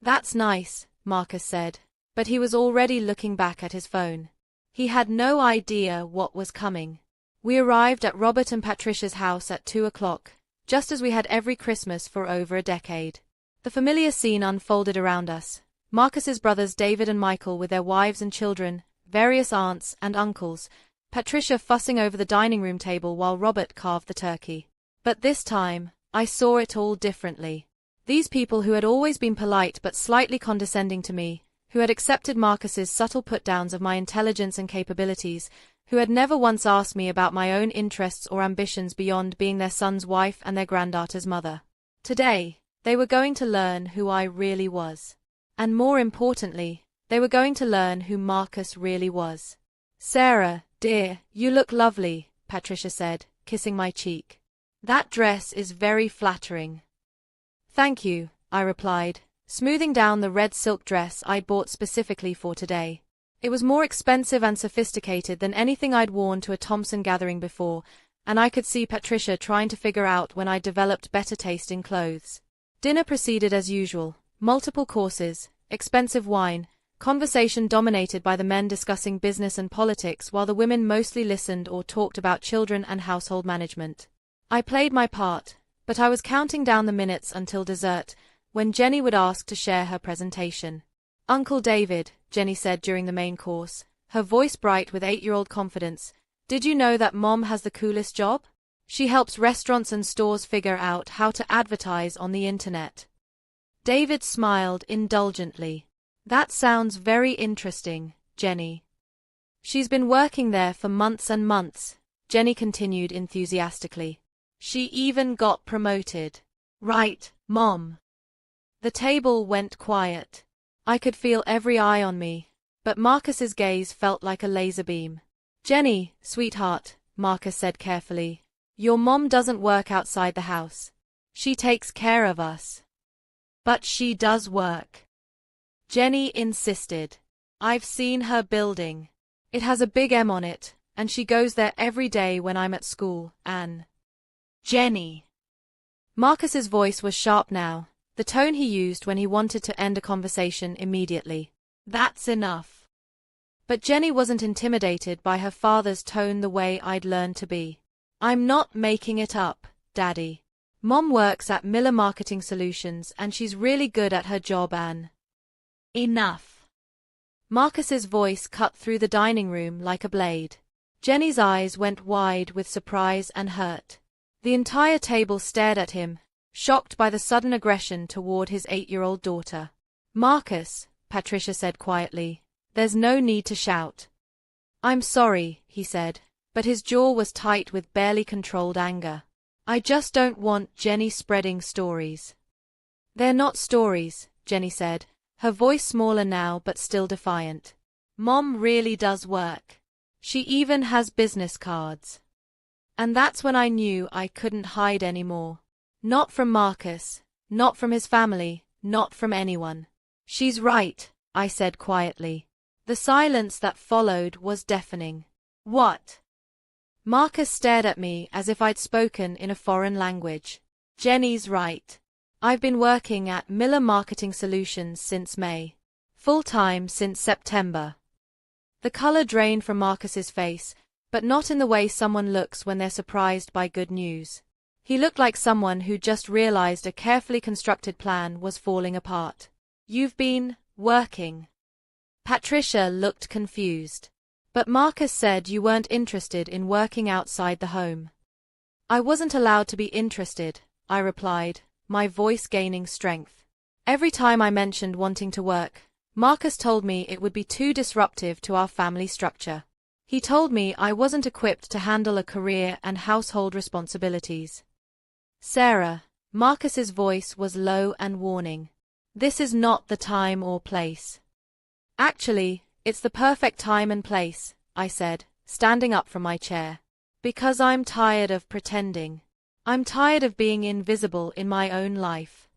[SPEAKER 1] "That's nice," Marcus said, but he was already looking back at his phone. He had no idea what was coming. We arrived at Robert and Patricia's house at 2 o'clock, just as we had every Christmas for over a decade. The familiar scene unfolded around us. Marcus's brothers David and Michael with their wives and children, various aunts and uncles, Patricia fussing over the dining room table while Robert carved the turkey. But this time, I saw it all differently. These people who had always been polite but slightly condescending to me, who had accepted Marcus's subtle put-downs of my intelligence and capabilities, who had never once asked me about my own interests or ambitions beyond being their son's wife and their granddaughter's mother. Today, they were going to learn who I really was. And more importantly, they were going to learn who Marcus really was. "Sarah, dear, you look lovely," Patricia said, kissing my cheek. "That dress is very flattering." "Thank you," I replied, smoothing down the red silk dress I'd bought specifically for today. It was more expensive and sophisticated than anything I'd worn to a Thompson gathering before, and I could see Patricia trying to figure out when I'd developed better taste in clothes. Dinner proceeded as usual, multiple courses, expensive wine, conversation dominated by the men discussing business and politics while the women mostly listened or talked about children and household management. I played my part, but I was counting down the minutes until dessert, when Jenny would ask to share her presentation. "Uncle David," Jenny said during the main course, her voice bright with 8-year-old confidence, "did you know that Mom has the coolest job? She helps restaurants and stores figure out how to advertise on the internet." David smiled indulgently. "That sounds very interesting, Jenny." "She's been working there for months and months," Jenny continued enthusiastically. "She even got promoted." "Right, Mom." The table went quiet. I could feel every eye on me, but Marcus's gaze felt like a laser beam. "Jenny, sweetheart," Marcus said carefully, "your mom doesn't work outside the house. She takes care of us." "But she does work," Jenny insisted. "I've seen her building. It has a big M on it, and she goes there every day when I'm at school, Anne." "Jenny." Marcus's voice was sharp now, the tone he used when he wanted to end a conversation immediately. "That's enough." But Jenny wasn't intimidated by her father's tone the way I'd learned to be. "I'm not making it up, Daddy. Mom works at Miller Marketing Solutions and she's really good at her job, Anne." "Enough." Marcus's voice cut through the dining room like a blade. Jenny's eyes went wide with surprise and hurt. The entire table stared at him, shocked by the sudden aggression toward his 8-year-old daughter. "Marcus," Patricia said quietly, "there's no need to shout." "I'm sorry," he said, but his jaw was tight with barely controlled anger. "I just don't want Jenny spreading stories." "They're not stories," Jenny said, her voice smaller now but still defiant. "Mom really does work. She even has business cards." And that's when I knew I couldn't hide anymore. Not from Marcus, not from his family, not from anyone. "She's right," I said quietly. The silence that followed was deafening. "What?" Marcus stared at me as if I'd spoken in a foreign language. "Jenny's right. I've been working at Miller Marketing Solutions since May. Full-time since September." The color drained from Marcus's face, but not in the way someone looks when they're surprised by good news. He looked like someone who just realized a carefully constructed plan was falling apart. "You've been working?" Patricia looked confused. "But Marcus said you weren't interested in working outside the home." "I wasn't allowed to be interested," I replied, my voice gaining strength. "Every time I mentioned wanting to work, Marcus told me it would be too disruptive to our family structure. He told me I wasn't equipped to handle a career and household responsibilities." "Sarah," Marcus's voice was low and warning. "This is not the time or place." "Actually, it's the perfect time and place," I said, standing up from my chair. "Because I'm tired of pretending. I'm tired of being invisible in my own life."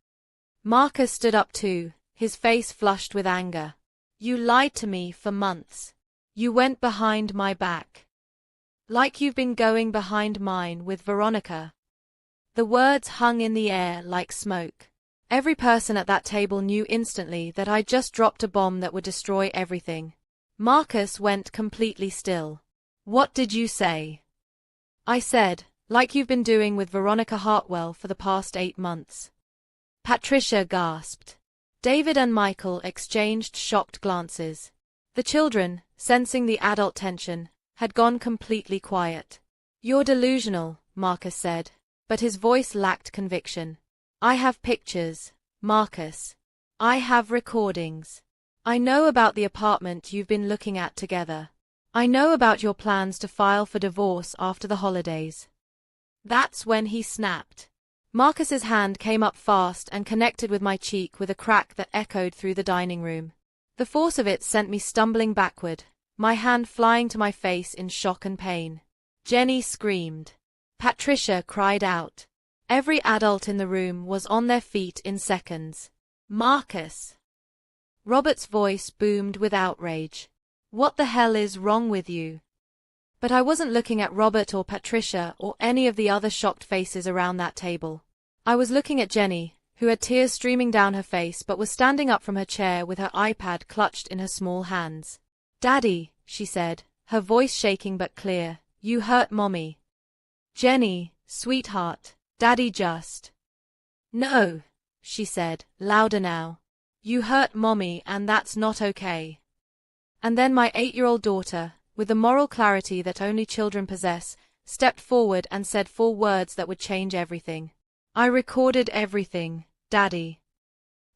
[SPEAKER 1] Marcus stood up too, his face flushed with anger. "You lied to me for months. You went behind my back. Like you've been going behind mine with Veronica." The words hung in the air like smoke. Every person at that table knew instantly that I'd just dropped a bomb that would destroy everything. Marcus went completely still. "What did you say?" I said, "Like you've been doing with Veronica Hartwell for the past 8 months. Patricia gasped. David and Michael exchanged shocked glances. The children, sensing the adult tension, had gone completely quiet. "You're delusional," Marcus said, but his voice lacked conviction. "I have pictures, Marcus. I have recordings. I know about the apartment you've been looking at together. I know about your plans to file for divorce after the holidays." That's when he snapped. Marcus's hand came up fast and connected with my cheek with a crack that echoed through the dining room. The force of it sent me stumbling backward, my hand flying to my face in shock and pain. Jenny screamed. Patricia cried out. Every adult in the room was on their feet in seconds. "Marcus!" Robert's voice boomed with outrage. "What the hell is wrong with you?" But I wasn't looking at Robert or Patricia or any of the other shocked faces around that table. I was looking at Jenny, who had tears streaming down her face but was standing up from her chair with her iPad clutched in her small hands. "Daddy," she said, her voice shaking but clear, "you hurt Mommy." "Jenny, sweetheart, Daddy just—" "No," she said, louder now. "You hurt Mommy and that's not okay." And then my 8-year-old daughter, with the moral clarity that only children possess, stepped forward and said 4 words that would change everything. "I recorded everything, Daddy."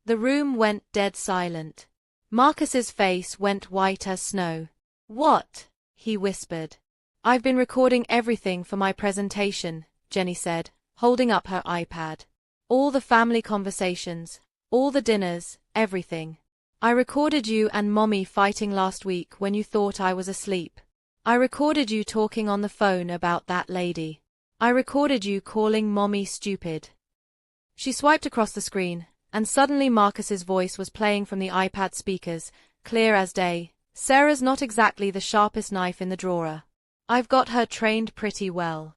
[SPEAKER 1] The room went dead silent. Marcus's face went white as snow. "What?" he whispered. "I've been recording everything for my presentation," Jenny said, holding up her iPad. "All the family conversations, all the dinners, everything. I recorded you and Mommy fighting last week when you thought I was asleep. I recorded you talking on the phone about that lady. I recorded you calling Mommy stupid." She swiped across the screen, and suddenly Marcus's voice was playing from the iPad speakers, clear as day. "Sarah's not exactly the sharpest knife in the drawer. I've got her trained pretty well."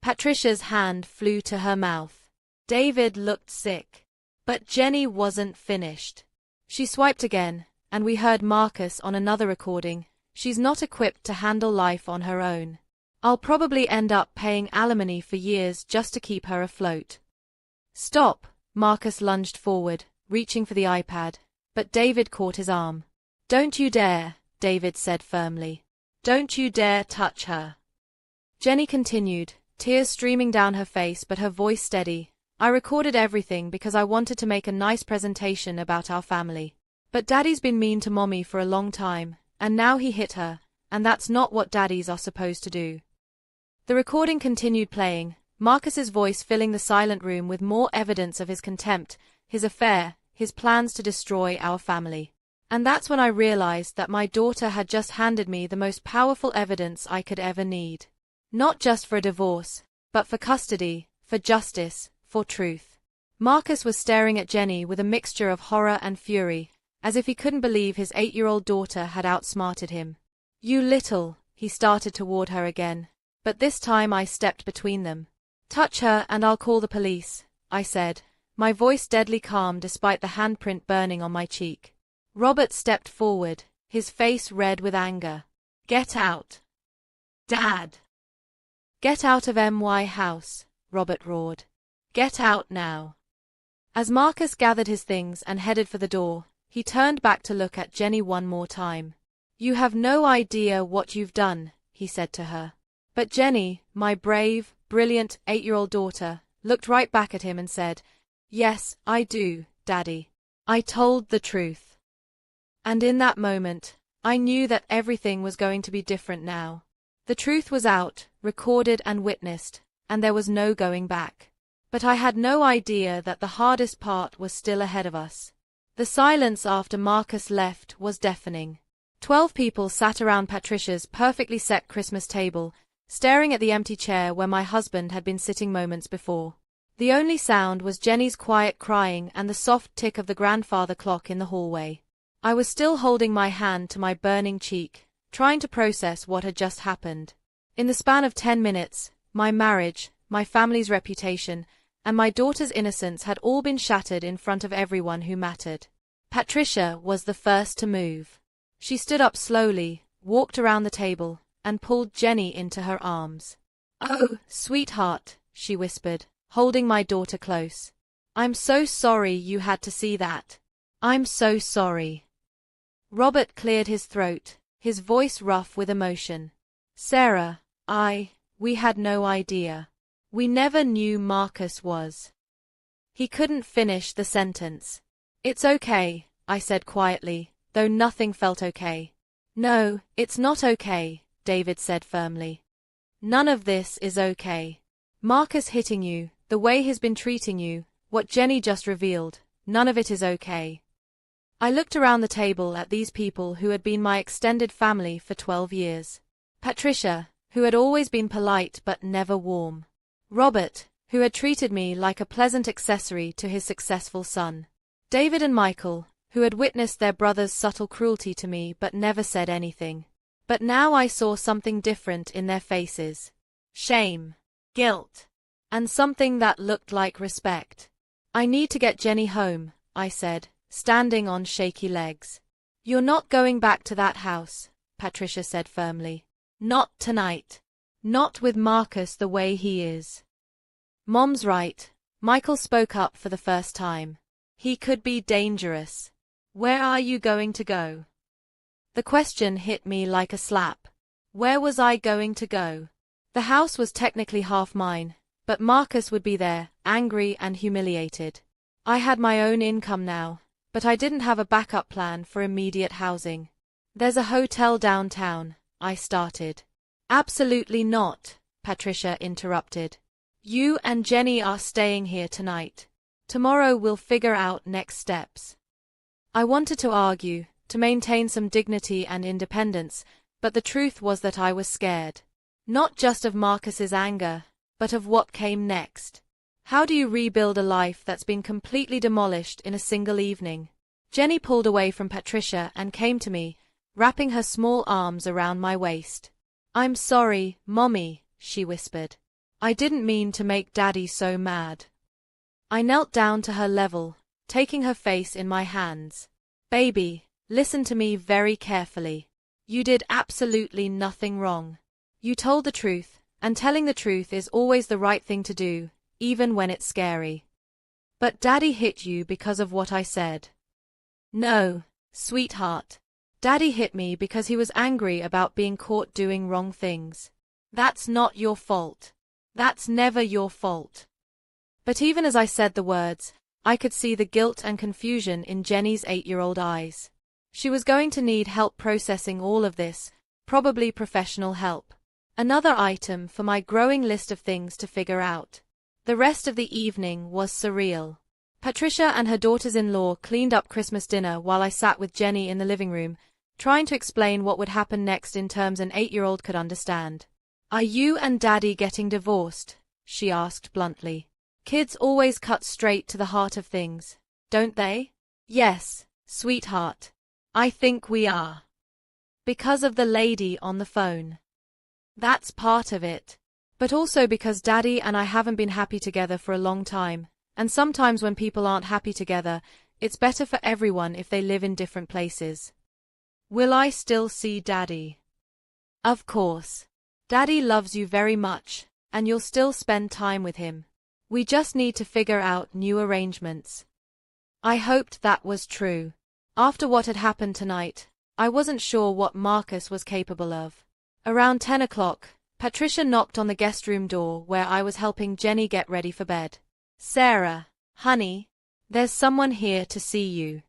[SPEAKER 1] Patricia's hand flew to her mouth. David looked sick. But Jenny wasn't finished. She swiped again, and we heard Marcus on another recording. "She's not equipped to handle life on her own. I'll probably end up paying alimony for years just to keep her afloat." "Stop!" Marcus lunged forward, reaching for the iPad, but David caught his arm. "Don't you dare," David said firmly. "Don't you dare touch her." Jenny continued, tears streaming down her face but her voice steady. "I recorded everything because I wanted to make a nice presentation about our family. But Daddy's been mean to Mommy for a long time, and now he hit her, and that's not what daddies are supposed to do." The recording continued playing, Marcus's voice filling the silent room with more evidence of his contempt, his affair, his plans to destroy our family. And that's when I realized that my daughter had just handed me the most powerful evidence I could ever need. Not just for a divorce, but for custody, for justice, for truth. Marcus was staring at Jenny with a mixture of horror and fury, as if he couldn't believe his 8-year-old daughter had outsmarted him. "You little," he started toward her again, but this time I stepped between them. "Touch her and I'll call the police," I said, my voice deadly calm despite the handprint burning on my cheek. Robert stepped forward, his face red with anger. "Get out. Dad." "Get out of my house," Robert roared. "Get out now." As Marcus gathered his things and headed for the door, he turned back to look at Jenny one more time. "You have no idea what you've done," he said to her. But Jenny, my brave, brilliant 8-year-old daughter, looked right back at him and said, "Yes, I do, Daddy. I told the truth." And in that moment, I knew that everything was going to be different now. The truth was out, recorded and witnessed, and there was no going back. But I had no idea that the hardest part was still ahead of us. The silence after Marcus left was deafening. 12 people sat around Patricia's perfectly set Christmas table, staring at the empty chair where my husband had been sitting moments before. The only sound was Jenny's quiet crying and the soft tick of the grandfather clock in the hallway. I was still holding my hand to my burning cheek, trying to process what had just happened. In the span of 10 minutes, my marriage, my family's reputation, and my daughter's innocence had all been shattered in front of everyone who mattered. Patricia was the first to move. She stood up slowly, walked around the table, and pulled Jenny into her arms. "Oh, sweetheart," she whispered, holding my daughter close. "I'm so sorry you had to see that. I'm so sorry." Robert cleared his throat, his voice rough with emotion. Sarah, we had no idea. We never knew Marcus was. He couldn't finish the sentence. It's okay, I said quietly, though nothing felt okay. No, it's not okay, David said firmly. None of this is okay. Marcus hitting you, the way he's been treating you, what Jenny just revealed, none of it is okay. I looked around the table at these people who had been my extended family for 12 years. Patricia, who had always been polite but never warm. Robert, who had treated me like a pleasant accessory to his successful son. David and Michael, who had witnessed their brother's subtle cruelty to me but never said anything. But now I saw something different in their faces. Shame, guilt, and something that looked like respect. I need to get Jenny home, I said, standing on shaky legs. You're not going back to that house, Patricia said firmly. Not tonight. Not with Marcus the way he is. Mom's right, Michael spoke up for the first time. He could be dangerous. Where are you going to go? The question hit me like a slap. Where was I going to go? The house was technically half mine, but Marcus would be there, angry and humiliated. I had my own income now, but I didn't have a backup plan for immediate housing. There's a hotel downtown, I started. Absolutely not, Patricia interrupted. You and Jenny are staying here tonight. Tomorrow we'll figure out next steps. I wanted to argue, to maintain some dignity and independence, but the truth was that I was scared. Not just of Marcus's anger, but of what came next. How do you rebuild a life that's been completely demolished in a single evening? Jenny pulled away from Patricia and came to me, wrapping her small arms around my waist. I'm sorry, Mommy, she whispered. I didn't mean to make Daddy so mad. I knelt down to her level, taking her face in my hands. Baby, listen to me very carefully. You did absolutely nothing wrong. You told the truth, and telling the truth is always the right thing to do, even when it's scary. But Daddy hit you because of what I said. No, sweetheart. Daddy hit me because he was angry about being caught doing wrong things. That's not your fault. That's never your fault. But even as I said the words, I could see the guilt and confusion in Jenny's 8-year-old eyes. She was going to need help processing all of this, probably professional help. Another item for my growing list of things to figure out. The rest of the evening was surreal. Patricia and her daughters-in-law cleaned up Christmas dinner while I sat with Jenny in the living room, trying to explain what would happen next in terms an 8-year-old could understand. Are you and Daddy getting divorced? She asked bluntly. Kids always cut straight to the heart of things, don't they? Yes, sweetheart. I think we are. Because of the lady on the phone. That's part of it. But also because Daddy and I haven't been happy together for a long time, and sometimes when people aren't happy together, it's better for everyone if they live in different places. Will I still see Daddy? Of course. Daddy loves you very much, and you'll still spend time with him. We just need to figure out new arrangements. I hoped that was true. After what had happened tonight, I wasn't sure what Marcus was capable of. Around 10 o'clock, Patricia knocked on the guest room door where I was helping Jenny get ready for bed. Sarah, honey, there's someone here to see you.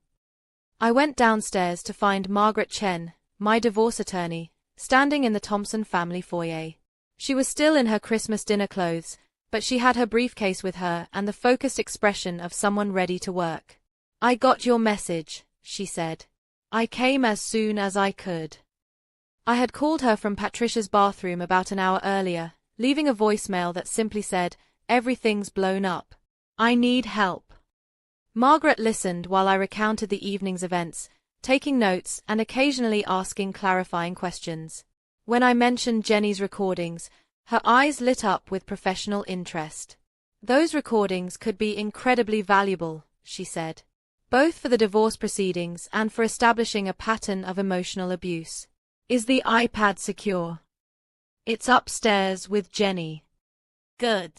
[SPEAKER 1] I went downstairs to find Margaret Chen, my divorce attorney, standing in the Thompson family foyer. She was still in her Christmas dinner clothes, but she had her briefcase with her and the focused expression of someone ready to work. I got your message, she said. I came as soon as I could. I had called her from Patricia's bathroom about an hour earlier, leaving a voicemail that simply said, "Everything's blown up. I need help." Margaret listened while I recounted the evening's events, taking notes and occasionally asking clarifying questions. When I mentioned Jenny's recordings, her eyes lit up with professional interest. Those recordings could be incredibly valuable, she said, both for the divorce proceedings and for establishing a pattern of emotional abuse. Is the iPad secure? It's upstairs with Jenny. Good.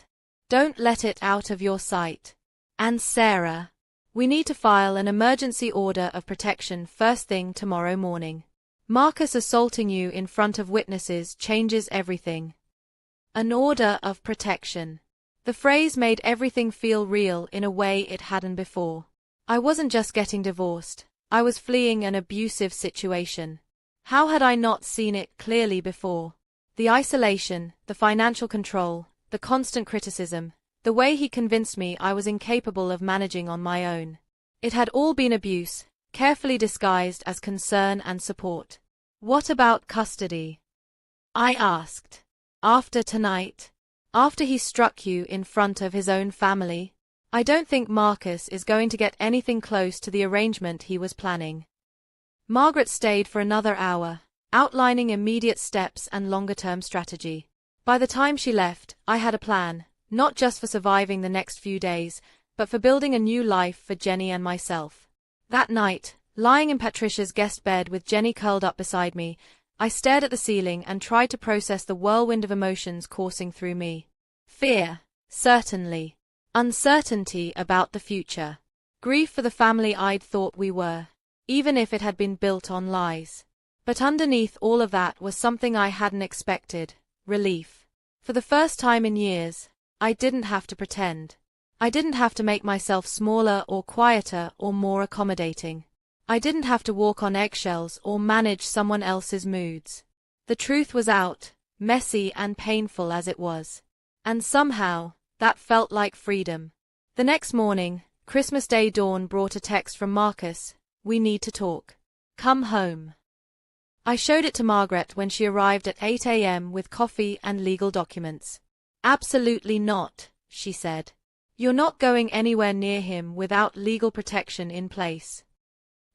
[SPEAKER 1] Don't let it out of your sight. And Sarah, we need to file an emergency order of protection first thing tomorrow morning. Marcus assaulting you in front of witnesses changes everything. An order of protection. The phrase made everything feel real in a way it hadn't before. I wasn't just getting divorced, I was fleeing an abusive situation. How had I not seen it clearly before? The isolation, the financial control, the constant criticism, the way he convinced me I was incapable of managing on my own. It had all been abuse, carefully disguised as concern and support. What about custody? I asked. After tonight? After he struck you in front of his own family? I don't think Marcus is going to get anything close to the arrangement he was planning. Margaret stayed for another hour, outlining immediate steps and longer-term strategy. By the time she left, I had a plan, not just for surviving the next few days, but for building a new life for Jenny and myself. That night, lying in Patricia's guest bed with Jenny curled up beside me, I stared at the ceiling and tried to process the whirlwind of emotions coursing through me. Fear, certainly. Uncertainty about the future. Grief for the family I'd thought we were, even if it had been built on lies. But underneath all of that was something I hadn't expected: relief. For the first time in years, I didn't have to pretend. I didn't have to make myself smaller or quieter or more accommodating. I didn't have to walk on eggshells or manage someone else's moods. The truth was out, messy and painful as it was. And somehow, that felt like freedom. The next morning, Christmas Day dawn brought a text from Marcus: "We need to talk. Come home." I showed it to Margaret when she arrived at 8 a.m. with coffee and legal documents. "Absolutely not," she said. "You're not going anywhere near him without legal protection in place."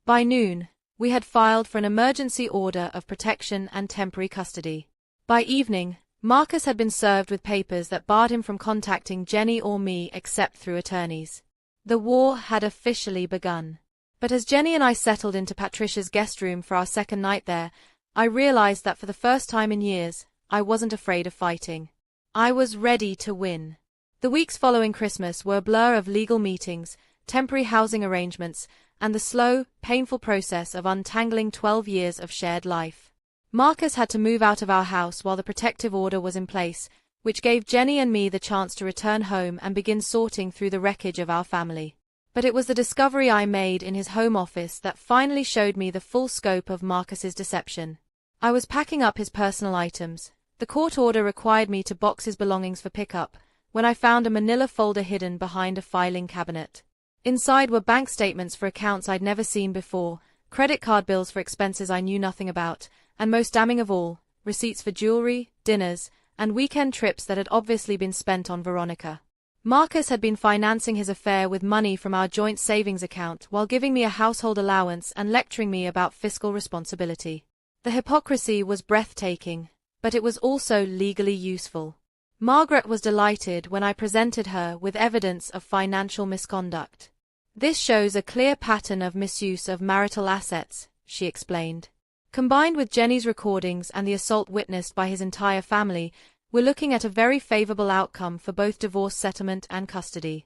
[SPEAKER 1] By noon, we had filed for an emergency order of protection and temporary custody. By evening, Marcus had been served with papers that barred him from contacting Jenny or me except through attorneys. The war had officially begun. But as Jenny and I settled into Patricia's guest room for our second night there, I realized that for the first time in years, I wasn't afraid of fighting. I was ready to win. The weeks following Christmas were a blur of legal meetings, temporary housing arrangements, and the slow, painful process of untangling 12 years of shared life. Marcus had to move out of our house while the protective order was in place, which gave Jenny and me the chance to return home and begin sorting through the wreckage of our family. But it was the discovery I made in his home office that finally showed me the full scope of Marcus's deception. I was packing up his personal items. The court order required me to box his belongings for pickup, when I found a manila folder hidden behind a filing cabinet. Inside were bank statements for accounts I'd never seen before, credit card bills for expenses I knew nothing about, and most damning of all, receipts for jewelry, dinners, and weekend trips that had obviously been spent on Veronica. Marcus had been financing his affair with money from our joint savings account while giving me a household allowance and lecturing me about fiscal responsibility. The hypocrisy was breathtaking, but it was also legally useful. Margaret was delighted when I presented her with evidence of financial misconduct. "This shows a clear pattern of misuse of marital assets," she explained. "Combined with Jenny's recordings and the assault witnessed by his entire family, we're looking at a very favorable outcome for both divorce settlement and custody."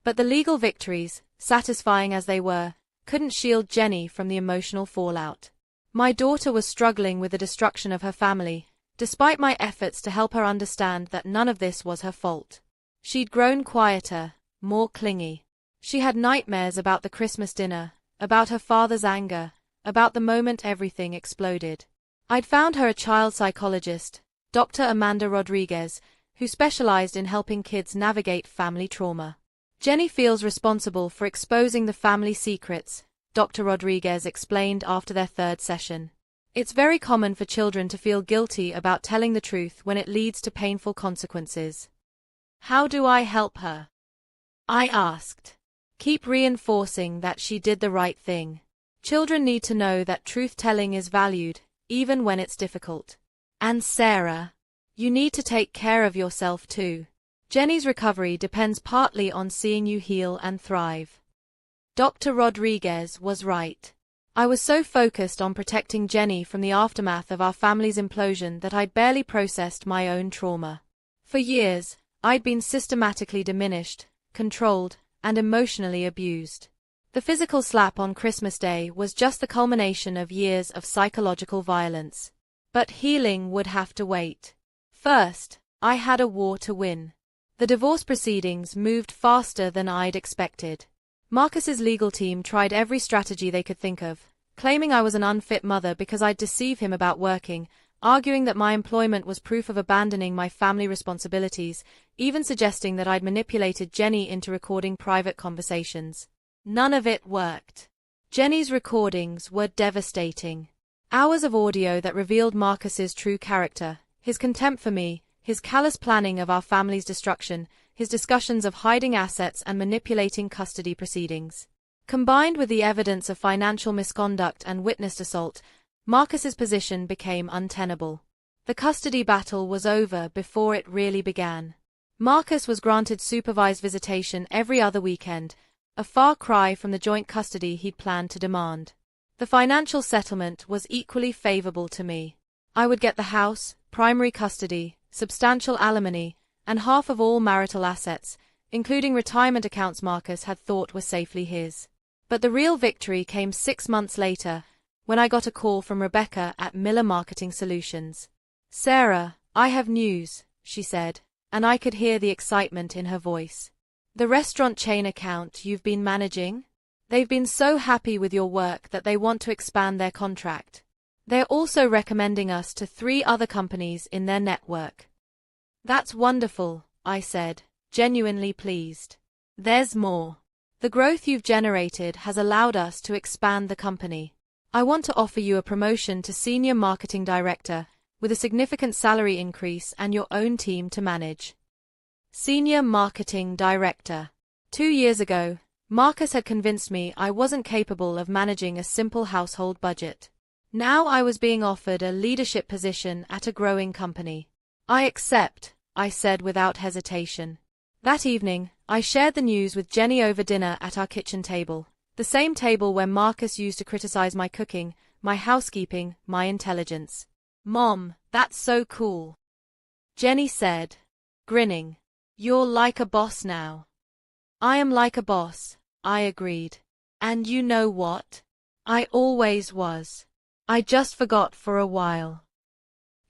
[SPEAKER 1] But the legal victories, satisfying as they were, couldn't shield Jenny from the emotional fallout. My daughter was struggling with the destruction of her family, despite my efforts to help her understand that none of this was her fault. She'd grown quieter, more clingy. She had nightmares about the Christmas dinner, about her father's anger, about the moment everything exploded. I'd found her a child psychologist, Dr. Amanda Rodriguez, who specialized in helping kids navigate family trauma. "Jenny feels responsible for exposing the family secrets," Dr. Rodriguez explained after their third session. "It's very common for children to feel guilty about telling the truth when it leads to painful consequences." "How do I help her?" I asked. "Keep reinforcing that she did the right thing. Children need to know that truth-telling is valued, even when it's difficult. And Sarah, you need to take care of yourself too. Jenny's recovery depends partly on seeing you heal and thrive." Dr. Rodriguez was right. I was so focused on protecting Jenny from the aftermath of our family's implosion that I'd barely processed my own trauma. For years, I'd been systematically diminished, controlled, and emotionally abused. The physical slap on Christmas Day was just the culmination of years of psychological violence. But healing would have to wait. First, I had a war to win. The divorce proceedings moved faster than I'd expected. Marcus's legal team tried every strategy they could think of, claiming I was an unfit mother because I'd deceive him about working, arguing that my employment was proof of abandoning my family responsibilities, even suggesting that I'd manipulated Jenny into recording private conversations. None of it worked. Jenny's recordings were devastating. Hours of audio that revealed Marcus's true character, his contempt for me, his callous planning of our family's destruction, his discussions of hiding assets and manipulating custody proceedings. Combined with the evidence of financial misconduct and witnessed assault, Marcus's position became untenable. The custody battle was over before it really began. Marcus was granted supervised visitation every other weekend, a far cry from the joint custody he'd planned to demand. The financial settlement was equally favorable to me. I would get the house, primary custody, substantial alimony, and half of all marital assets, including retirement accounts Marcus had thought were safely his. But the real victory came 6 months later, when I got a call from Rebecca at Miller Marketing Solutions. "Sarah, I have news," she said, and I could hear the excitement in her voice. "The restaurant chain account you've been managing? They've been so happy with your work that they want to expand their contract. They're also recommending us to 3 other companies in their network." "That's wonderful," I said, genuinely pleased. "There's more. The growth you've generated has allowed us to expand the company. I want to offer you a promotion to Senior Marketing Director, with a significant salary increase and your own team to manage." Senior Marketing Director. 2 years ago, Marcus had convinced me I wasn't capable of managing a simple household budget. Now I was being offered a leadership position at a growing company. "I accept," I said without hesitation. That evening, I shared the news with Jenny over dinner at our kitchen table, the same table where Marcus used to criticize my cooking, my housekeeping, my intelligence. "Mom, that's so cool," Jenny said, grinning. "You're like a boss now." "I am like a boss," I agreed. "And you know what? I always was. I just forgot for a while."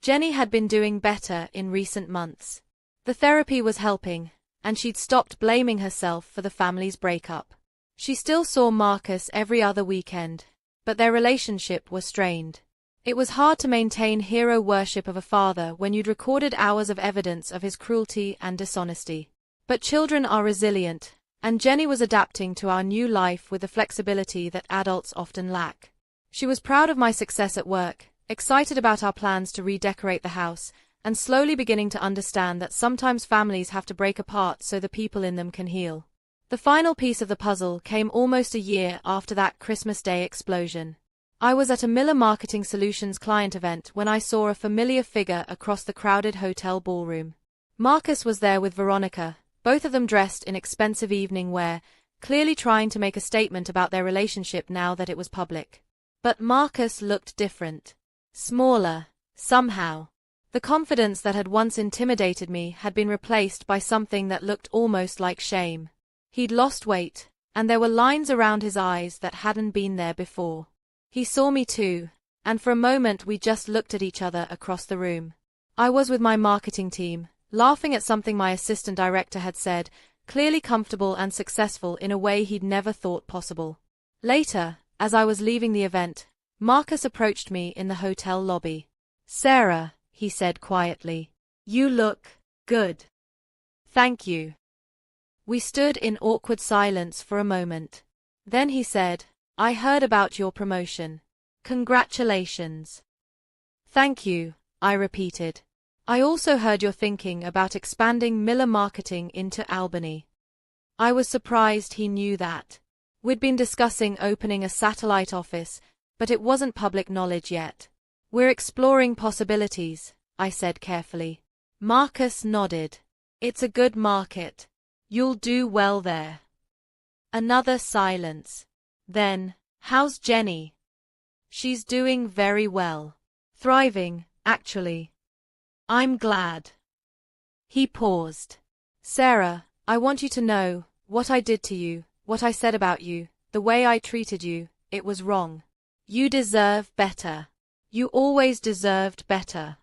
[SPEAKER 1] Jenny had been doing better in recent months. The therapy was helping, and she'd stopped blaming herself for the family's breakup. She still saw Marcus every other weekend, but their relationship was strained. It was hard to maintain hero worship of a father when you'd recorded hours of evidence of his cruelty and dishonesty. But children are resilient, and Jenny was adapting to our new life with the flexibility that adults often lack. She was proud of my success at work, excited about our plans to redecorate the house, and slowly beginning to understand that sometimes families have to break apart so the people in them can heal. The final piece of the puzzle came almost a year after that Christmas Day explosion. I was at a Miller Marketing Solutions client event when I saw a familiar figure across the crowded hotel ballroom. Marcus was there with Veronica, both of them dressed in expensive evening wear, clearly trying to make a statement about their relationship now that it was public. But Marcus looked different. Smaller, somehow. The confidence that had once intimidated me had been replaced by something that looked almost like shame. He'd lost weight, and there were lines around his eyes that hadn't been there before. He saw me too, and for a moment we just looked at each other across the room. I was with my marketing team, laughing at something my assistant director had said, clearly comfortable and successful in a way he'd never thought possible. Later, as I was leaving the event, Marcus approached me in the hotel lobby. "Sarah," he said quietly, "you look good." "Thank you." We stood in awkward silence for a moment. Then he said, "I heard about your promotion. Congratulations." "Thank you," I repeated. "I also heard you're thinking about expanding Miller Marketing into Albany." I was surprised he knew that. We'd been discussing opening a satellite office, but it wasn't public knowledge yet. "We're exploring possibilities," I said carefully. Marcus nodded. "It's a good market. You'll do well there." Another silence. Then, "How's Jenny?" "She's doing very well. Thriving, actually." "I'm glad." He paused. "Sarah, I want you to know what I did to you, what I said about you, The way I treated you, it was wrong. You deserve better. You always deserved better."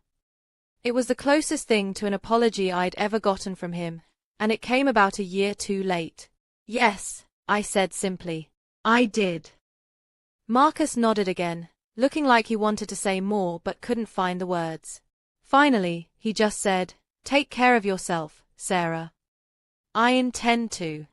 [SPEAKER 1] It was the closest thing to an apology I'd ever gotten from him, and it came about a year too late. "Yes," I said simply. "I did." Marcus nodded again, looking like he wanted to say more but couldn't find the words. Finally, he just said, "Take care of yourself, Sarah." "I intend to."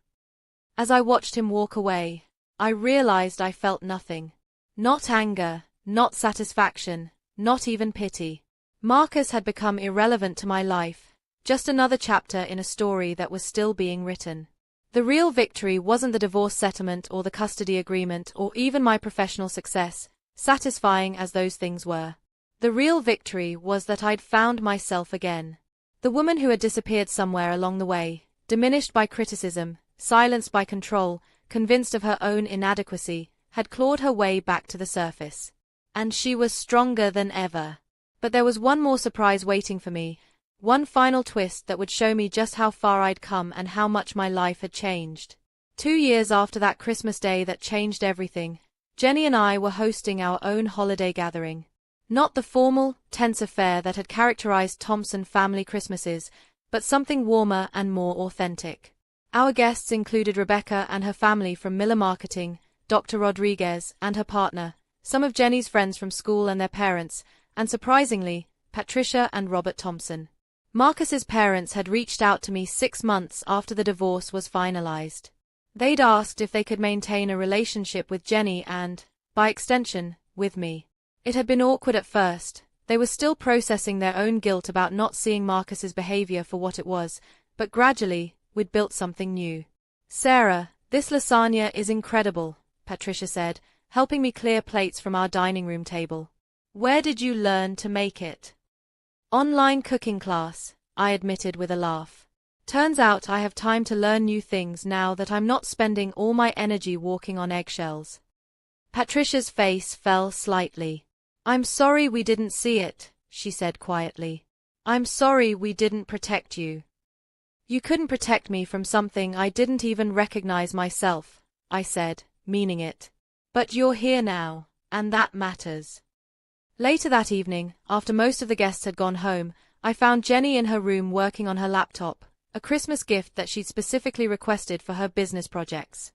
[SPEAKER 1] As I watched him walk away, I realized I felt nothing. Not anger, not satisfaction, not even pity. Marcus had become irrelevant to my life, just another chapter in a story that was still being written. The real victory wasn't the divorce settlement or the custody agreement or even my professional success, satisfying as those things were. The real victory was that I'd found myself again. The woman who had disappeared somewhere along the way, diminished by criticism, silenced by control, convinced of her own inadequacy, had clawed her way back to the surface. And she was stronger than ever. But there was one more surprise waiting for me, one final twist that would show me just how far I'd come and how much my life had changed. 2 years after that Christmas day that changed everything, Jenny and I were hosting our own holiday gathering. Not the formal, tense affair that had characterized Thompson family Christmases, but something warmer and more authentic. Our guests included Rebecca and her family from Miller Marketing, Dr. Rodriguez and her partner, some of Jenny's friends from school and their parents, and surprisingly, Patricia and Robert Thompson. Marcus's parents had reached out to me 6 months after the divorce was finalized. They'd asked if they could maintain a relationship with Jenny and, by extension, with me. It had been awkward at first. They were still processing their own guilt about not seeing Marcus's behavior for what it was, but gradually, we'd built something new. "Sarah, this lasagna is incredible," Patricia said, helping me clear plates from our dining room table. "Where did you learn to make it?" "Online cooking class," I admitted with a laugh. "Turns out I have time to learn new things now that I'm not spending all my energy walking on eggshells." Patricia's face fell slightly. "I'm sorry we didn't see it," she said quietly. "I'm sorry we didn't protect you." "You couldn't protect me from something I didn't even recognize myself," I said, meaning it. "But you're here now, and that matters." Later that evening, after most of the guests had gone home, I found Jenny in her room working on her laptop, a Christmas gift that she'd specifically requested for her business projects.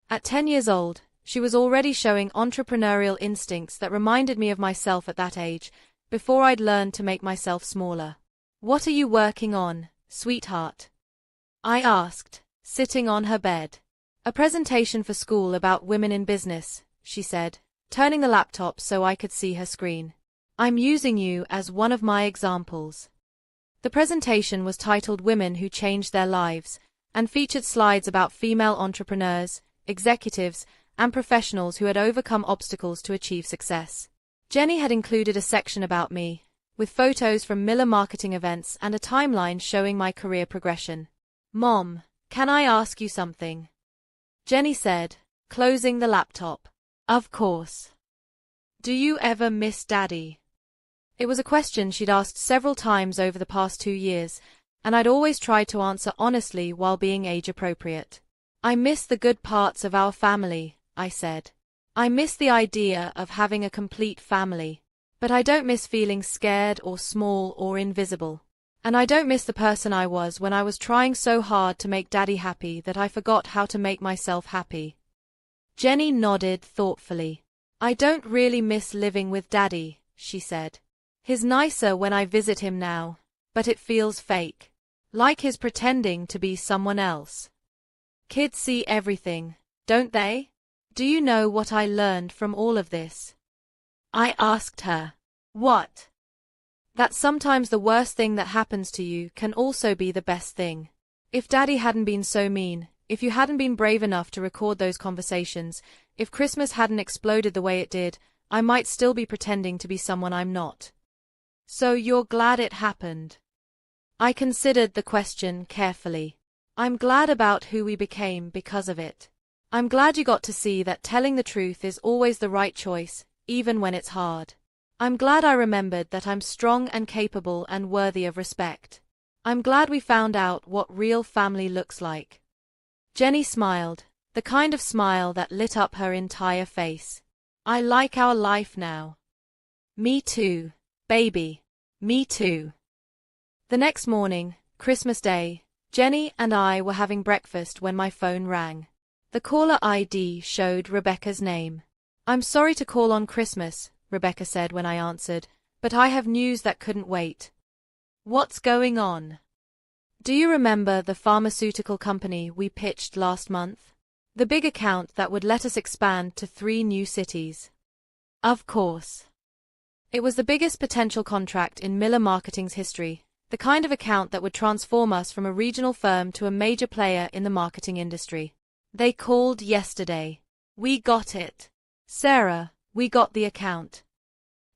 [SPEAKER 1] At 10 years old, she was already showing entrepreneurial instincts that reminded me of myself at that age, before I'd learned to make myself smaller. "What are you working on, sweetheart?" I asked, sitting on her bed. "A presentation for school about women in business," she said, turning the laptop so I could see her screen. "I'm using you as one of my examples." The presentation was titled Women Who Changed Their Lives, and featured slides about female entrepreneurs, executives, and professionals who had overcome obstacles to achieve success. Jenny had included a section about me, with photos from Miller Marketing events and a timeline showing my career progression. "Mom, can I ask you something?" Jenny said, closing the laptop. "Of course." "Do you ever miss Daddy?" It was a question she'd asked several times over the past 2 years, and I'd always tried to answer honestly while being age-appropriate. "I miss the good parts of our family," I said. "I miss the idea of having a complete family. But I don't miss feeling scared or small or invisible. And I don't miss the person I was when I was trying so hard to make Daddy happy that I forgot how to make myself happy." Jenny nodded thoughtfully. "I don't really miss living with Daddy," she said. "He's nicer when I visit him now, but it feels fake. Like he's pretending to be someone else." Kids see everything, don't they? "Do you know what I learned from all of this?" I asked her. "What?" "That sometimes the worst thing that happens to you can also be the best thing. If Daddy hadn't been so mean, if you hadn't been brave enough to record those conversations, if Christmas hadn't exploded the way it did, I might still be pretending to be someone I'm not." "So you're glad it happened?" I considered the question carefully. "I'm glad about who we became because of it. I'm glad you got to see that telling the truth is always the right choice, even when it's hard. I'm glad I remembered that I'm strong and capable and worthy of respect. I'm glad we found out what real family looks like." Jenny smiled, the kind of smile that lit up her entire face. I like our life now. Me too, baby. Me too. The next morning, Christmas Day, Jenny and I were having breakfast when my phone rang. The caller ID showed Rebecca's name. I'm sorry to call on Christmas, Rebecca said when I answered, but I have news that couldn't wait. What's going on? Do you remember the pharmaceutical company we pitched last month? The big account that would let us expand to 3 new cities. Of course. It was the biggest potential contract in Miller Marketing's history, the kind of account that would transform us from a regional firm to a major player in the marketing industry. They called yesterday. We got it. Sarah, we got the account.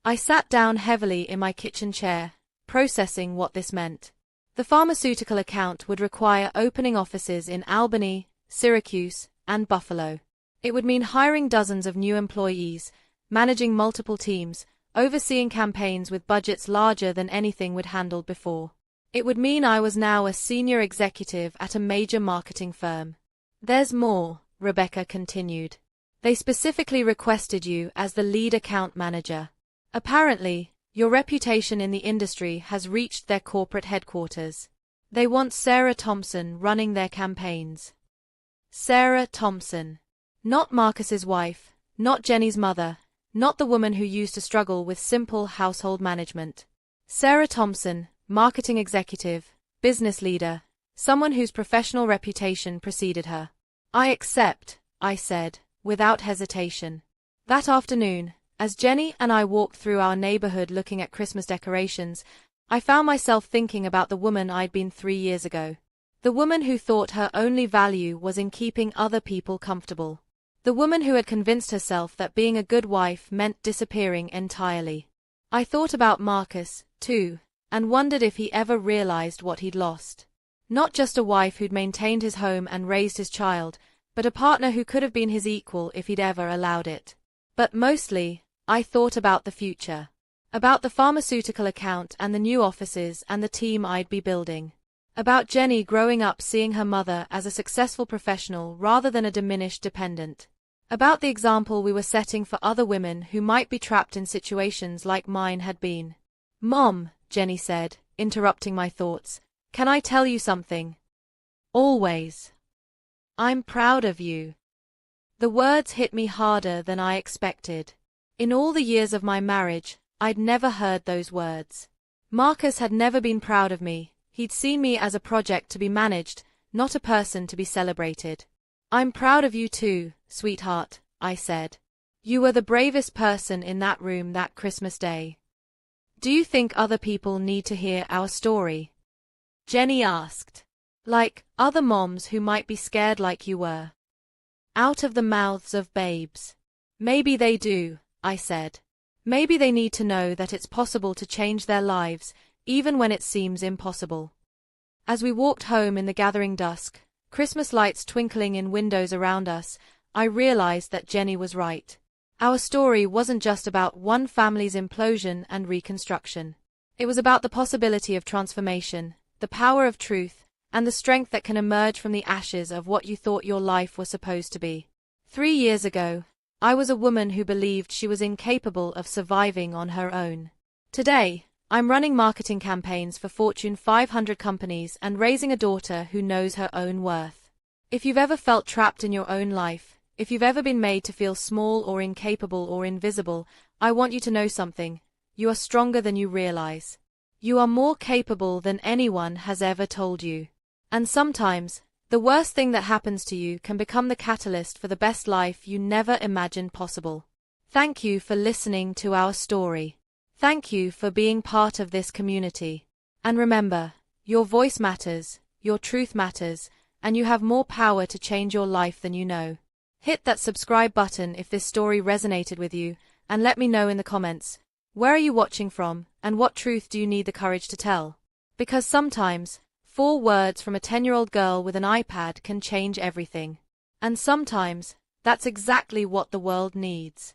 [SPEAKER 1] I sat down heavily in my kitchen chair, processing what this meant. The pharmaceutical account would require opening offices in Albany, Syracuse, and Buffalo. It would mean hiring dozens of new employees, managing multiple teams, overseeing campaigns with budgets larger than anything we'd handled before. It would mean I was now a senior executive at a major marketing firm. There's more, Rebecca continued. They specifically requested you as the lead account manager. Apparently, your reputation in the industry has reached their corporate headquarters. They want Sarah Thompson running their campaigns. Sarah Thompson. Not Marcus's wife, not Jenny's mother, not the woman who used to struggle with simple household management. Sarah Thompson, marketing executive, business leader, someone whose professional reputation preceded her. I accept, I said, without hesitation. That afternoon, as Jenny and I walked through our neighborhood looking at Christmas decorations, I found myself thinking about the woman I'd been 3 years ago. The woman who thought her only value was in keeping other people comfortable. The woman who had convinced herself that being a good wife meant disappearing entirely. I thought about Marcus, too, and wondered if he ever realized what he'd lost. Not just a wife who'd maintained his home and raised his child, but a partner who could have been his equal if he'd ever allowed it. But mostly, I thought about the future. About the pharmaceutical account and the new offices and the team I'd be building. About Jenny growing up seeing her mother as a successful professional rather than a diminished dependent. About the example we were setting for other women who might be trapped in situations like mine had been. Mom, Jenny said, interrupting my thoughts, can I tell you something? Always. I'm proud of you. The words hit me harder than I expected. In all the years of my marriage, I'd never heard those words. Marcus had never been proud of me. He'd seen me as a project to be managed, not a person to be celebrated. I'm proud of you too, sweetheart, I said. You were the bravest person in that room that Christmas Day. Do you think other people need to hear our story? Jenny asked. Like other moms who might be scared like you were. Out of the mouths of babes. Maybe they do, I said. Maybe they need to know that it's possible to change their lives, even when it seems impossible. As we walked home in the gathering dusk, Christmas lights twinkling in windows around us, I realized that Jenny was right. Our story wasn't just about one family's implosion and reconstruction. It was about the possibility of transformation, the power of truth, and the strength that can emerge from the ashes of what you thought your life was supposed to be. 3 years ago, I was a woman who believed she was incapable of surviving on her own. Today, I'm running marketing campaigns for Fortune 500 companies and raising a daughter who knows her own worth. If you've ever felt trapped in your own life, if you've ever been made to feel small or incapable or invisible, I want you to know something. You are stronger than you realize. You are more capable than anyone has ever told you. And sometimes, the worst thing that happens to you can become the catalyst for the best life you never imagined possible. Thank you for listening to our story. Thank you for being part of this community. And remember, your voice matters, your truth matters, and you have more power to change your life than you know. Hit that subscribe button if this story resonated with you, and let me know in the comments. Where are you watching from, and what truth do you need the courage to tell? Because sometimes, 4 words from a 10-year-old girl with an iPad can change everything. And sometimes, that's exactly what the world needs.